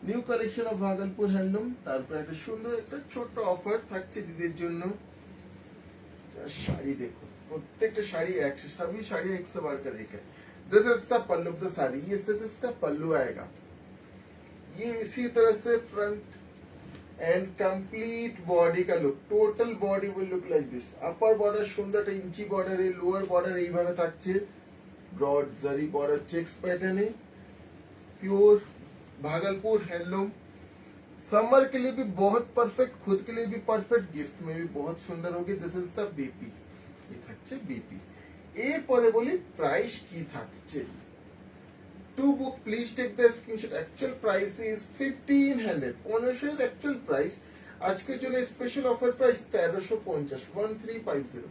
new collection of Bhagalpur handloom, তারপর একটা সুন্দর একটা ছোট্ট অফার থাকছে দিদির জন্য। শাড়ি देखो, प्रत्येक शाड़ी सभी शाड़ी एक से बढ़कर एक है। This is the pallu of the sari, ये दिस इज द पल्लू आएगा, ये इसी तरह से फ्रंट एंड कंप्लीट बॉडी का look, total body will look like this. Upper border সুন্দর একটা ইঞ্চি বর্ডার, এই লোয়ার বর্ডার এইভাবে থাকছে, ব্রড জারি বর্ডার চেক্স প্যাটার্নে, प्योर भागलपुर हैंडलूम, समर के लिए भी बहुत परफेक्ट, खुद के लिए भी परफेक्ट, गिफ्ट में भी बहुत सुंदर होगी। दिस इज द बीपी, ये থাকছে बीपी। এরপরে বলি প্রাইস কি থাকছে। To book please take the screenshot, actual price is 1500, 1500 actual price, আজকের জন্য স্পেশাল অফার প্রাइस 1350, 1350,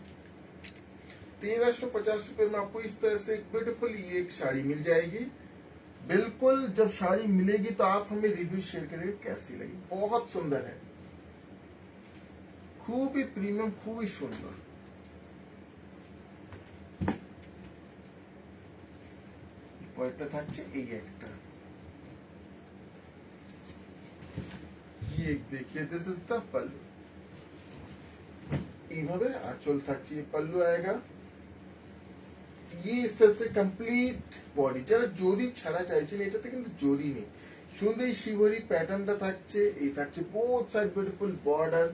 1350 रुपए में आपको इस तरह से एक ब्यूटीफुल ये एक साड़ी मिल जाएगी। बिल्कुल जब साड़ी मिलेगी तो आप हमें रिव्यू शेयर करेंगे कैसी लगी, बहुत सुंदर है, খুবই প্রিমিয়াম, খুবই সুন্দর। পরেরটা থাকছে এই একটা, ये देखिए दिस इज द पल्लू। এইভাবে আঁচল থাকছে, পল্লু আয়েগা। ये इस तरह से कंप्लीट বডি। যারা জরি ছাড়া চাইছেন, এটাতে কিন্তু জরি নেই, সুন্দর শিবরি প্যাটার্নটা থাকছে। এই থাকছে বোথ সাইড বিউটিফুল বর্ডার,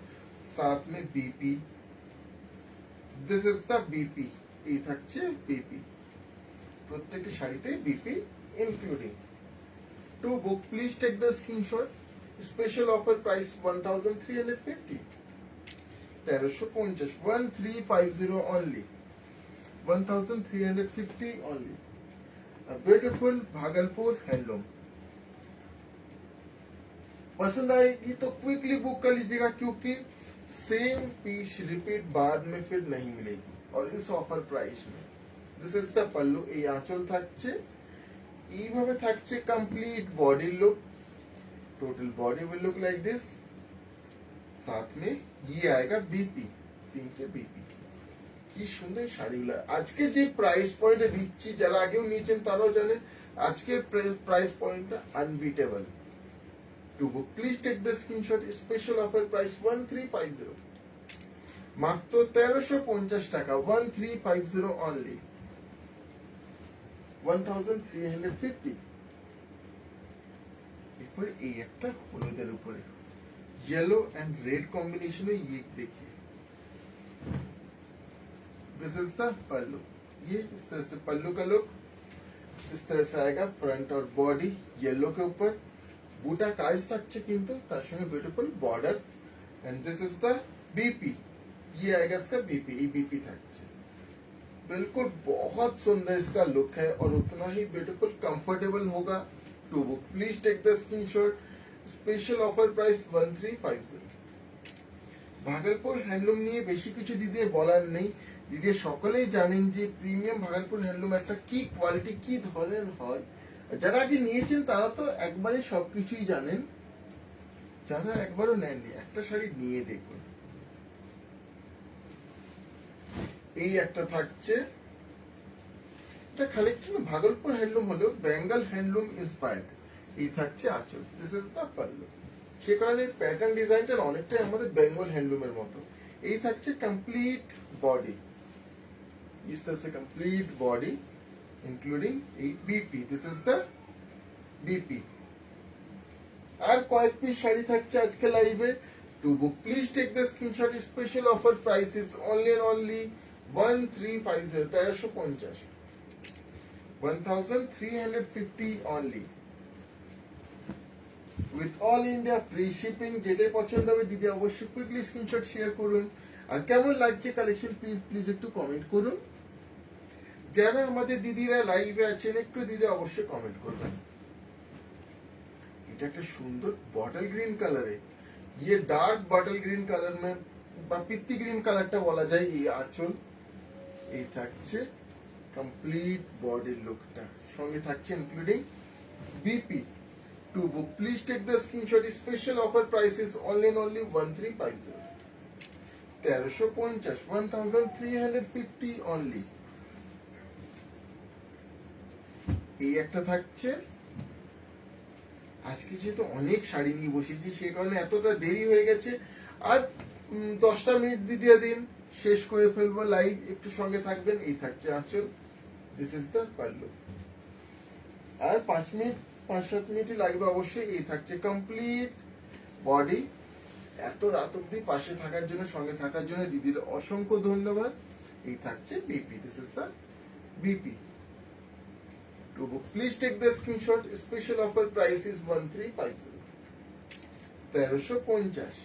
साथ में BP. This is the BP. এই থাকছে बीपी, প্রত্যেকটা শাড়িতে BP including. To book please take the screenshot. Special offer price 1350, 1350, 1350 only, 1350 only। A beautiful Bhagalpur handloom. पसंद आएगी तो क्विकली बुक कर लीजिएगा, क्योंकि सेम पीस रिपीट बाद में फिर नहीं मिलेगी, और इस ऑफर प्राइस में। दिस इज द पल्लू। এই আঁচল থাকছে, এইভাবে থাকছে complete body look. Total body will look like this. साथ में ये आएगा बीपी, पिंक के बीपी। কি সুন্দর শাড়িগুলো। আজকে যে প্রাইস পয়েন্টে দিচ্ছি, যারা আগেও নিয়েছেন তারাও জানেন, আজকের প্রাইস পয়েন্টটা unbeatable. To book please take the screenshot. Special offer price 1350, মাত্র 1350 টাকা, 1350 অনলি, 1350। এরপরে এই একটা হলুদের উপরে येलो एंड रेड कॉम्बिनेशन में, ये देखिए दिस इज द पल्लू। ये इस तरह से पल्लू का लुक, इस तरह से आएगा फ्रंट और बॉडी येलो के ऊपर। बूटा काज থাকছে কিন্তু তার সঙ্গে beautiful border. And this is the BP. ये आएगा इसका बीपी, ये बीपी থাকছে। बिल्कुल बहुत सुंदर इसका लुक है, और उतना ही ब्यूटीफुल कंफर्टेबल होगा। To book please take the screenshot. Special offer price 1350। Bhagalpur handloom নিয়ে বেশি কিছু দিদির বলার নেই। দিদি সকলেই জানেন যে প্রিমিয়াম ভাগলপুর হ্যান্ডলুম একটা কি কোয়ালিটি, কি ধরনের হয়। যারা আগে নিয়েছেন তারা তো একবারে সবকিছুই জানেন, যারা একবারও নেননি একটা শাড়ি নিয়ে দেখুন। এই একটা থাকছে, এটা কালেকশন ভাগলপুর হ্যান্ডলুম হলেও বেঙ্গল হ্যান্ডলুম ইন্সপায়ার্ড। এই থাকছে আঁচল। This is the pallu. সে কারণে প্যাটার্ন ডিজাইনটা অনেকটাই আমাদের বেঙ্গল হ্যান্ডলুমের মতো। এই থাকছে কমপ্লিট বডি, इस तरह से complete body including a BP. This is the BP. আর কয়েক পিস শাড়ি থাকছে আজকে লাইভে। To book please take the screenshot. Special offer price is only and only 1350, 1350, 1350 only, with all India free shipping. যেটাই পছন্দ হবে দিদি অবশ্যই কুইকলি স্ক্রিনশট শেয়ার করুন। আর কেমন লাগছে কালেকশন প্লিজ একটু কমেন্ট করুন। যারা আমাদের দিদিরা লাইভে আছেন একটু দিদি অবশ্যই কমেন্ট করবেন। এটা একটা সুন্দর বটল গ্রিন কালারে, ये डार्क बॉटल ग्रीन कलर में বা পিত্তি গ্রিন কালারটা বলা যায়। এই আঁচল, এই থাকছে কমপ্লিট বডির লুকটা, সঙ্গে থাকছে including BP. To book please take the screenshot. Special offer price is only and only 1350, 1350, 1350 only. এই একটা থাকছে। আজকে যেহেতু অনেক শাড়ি নিয়ে বসেছি সেই কারণে এতটা দেরি হয়ে গেছে। আর 10টা মিনিট দিয়ে দিন, শেষ করে ফেলবো লাইভ, একটু সঙ্গে থাকবেন। এই থাকছে আঁচল। This is the pallu. আর 5-7 মিনিট লাগবে অবশ্যই। এই থাকছে কমপ্লিট বডি। এত রাত অব্দি পাশে থাকার জন্য, সঙ্গে থাকার জন্য দিদির অসংখ্য ধন্যবাদ। এই থাকছে BP. This is the BP. To book, please take the screenshot. Special offer price is 1350, 1350.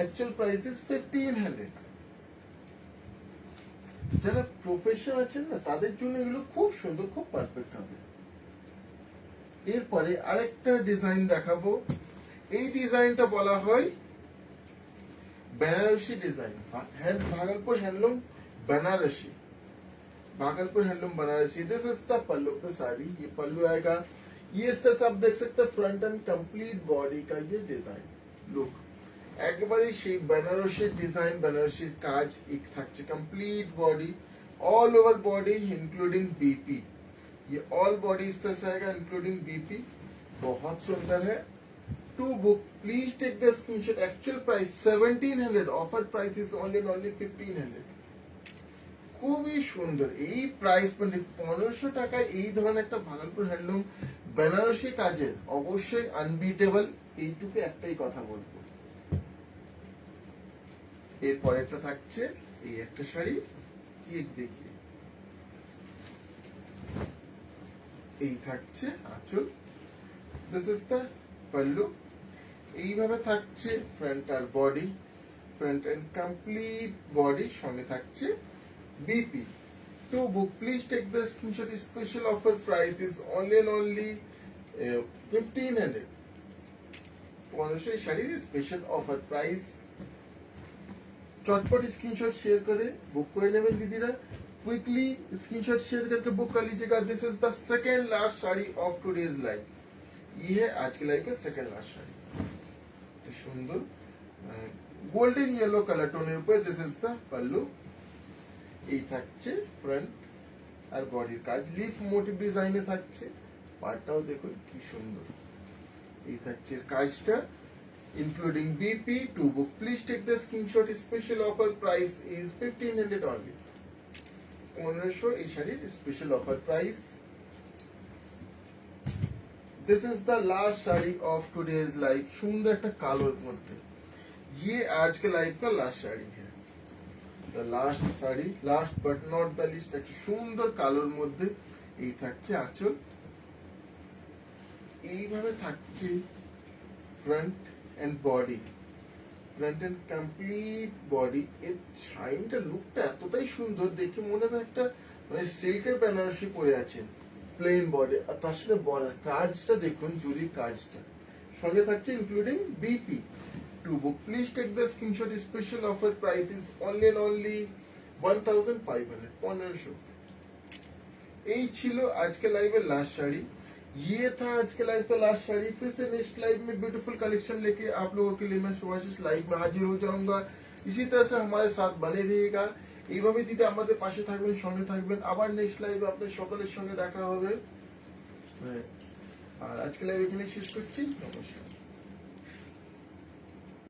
Actual price is 1500. যারা প্রফেশনাল আছেন না তাদের জন্য এগুলো খুব সুন্দর, খুব পারফেক্ট হবে। এরপরে আরেকটা ডিজাইন দেখাবো। এই ডিজাইনটা বলা হয় Banarasi design. Bhagalpur handloom Banarasi, Bhagalpur handloom Banarasi. This is the pallu of the sari. ये पल्लू आएगा। ये इस तरह से आप देख सकते हैं फ्रंट एंड कंप्लीट बॉडी का ये डिजाइन लुक। একবারে সেই বেনারসির ডিজাইন, বেনারসির কাজ থাকছে complete body, all over body including BP. ये ऑल बॉडी इस तरह से आएगा इंक्लूडिंग बीपी। बहुत सुंदर है। To book please take the screenshot. Actual price 1700, offer price is only 1500। খুবই সুন্দর এই প্রাইস মানে 1500 টাকায় এই ধরনের একটা ভাগলপুর হ্যান্ডলুম বেনারসি কাজের অবশ্যই আনবিটেবল। এইটুকু একটাই কথা বলবো। এরপর একটা থাকছে এই একটা শাড়ি, কি দেখিয়ে, এই থাকছে আঁচল, দিস ইজ দ্য পাল্লু। এইভাবে থাকছে ফ্রন্ট আর body, front and complete body, সঙ্গে থাকছে BP. To book please take the screenshot. Special offer price is only and only 1500। 1500 sari special offer price. চটপট স্ক্রিনশॉट शेयर করে বুক করে নেবেন দিদিরা। क्विकली स्क्रीनशॉट शेयर करके बुक कर लीजिएगा। This is the second last sari of today's live. ये है आज के लाइव का सेकंड लास्ट साड़ी। সুন্দর গোল্ডেন ইয়েলো কালার টোনের উপরে, দিস ইজ দ্য পাল্লু। এই থাকছে ফ্রন্ট আর বডির কাজ, লিফ মোটিভ ডিজাইনে থাকছে। পাটটাও দেখুন কি সুন্দর। এই থাকছে কাজটা including BP. To book please take the screenshot. Special offer price is 1500 only. 1500 এই শাড়ির special offer price. This is the last sari of today's live. सुंदर একটা কালোর মধ্যে, ये आज के लाइव का लास्ट साड़ी है। The last sari, last but not the least, একটা সুন্দর কালোর মধ্যে। এই থাকছে আঁচল, এইভাবে থাকছে front and body, front and complete body. এর শাইনটা, লুকটা এতটাই সুন্দর, দেখে মনে হয় একটা মানে সিল্কের বেনারসি পরে আছেন। প্লেন বডি আর তার সাথে বর্ডার কাজটা দেখুন, জুরির কাজটা সঙ্গে থাকছে including BP. To book, please take the screenshot. Special offer price is only and only 1500। 1500। এই ছিল आज के लाइव में लास्ट साड़ी। ये था आज के लाइव का लास्ट साड़ी। फिर से नेक्स्ट लाइव में ब्यूटीफुल कलेक्शन लेके आप लोगों के लिए मैं सुभाषिस लाइव में हाजिर हो जाऊंगा। इसी तरह से हमारे साथ बने रहिएगा। এইভাবে দিদি আমাদের পাশে থাকবেন, সঙ্গে থাকবেন। আবার নেক্সট লাইভে আপনাদের সকলের সঙ্গে দেখা হবে। আর আজকে লাইভ এখানে শেষ করছি। নমস্কার।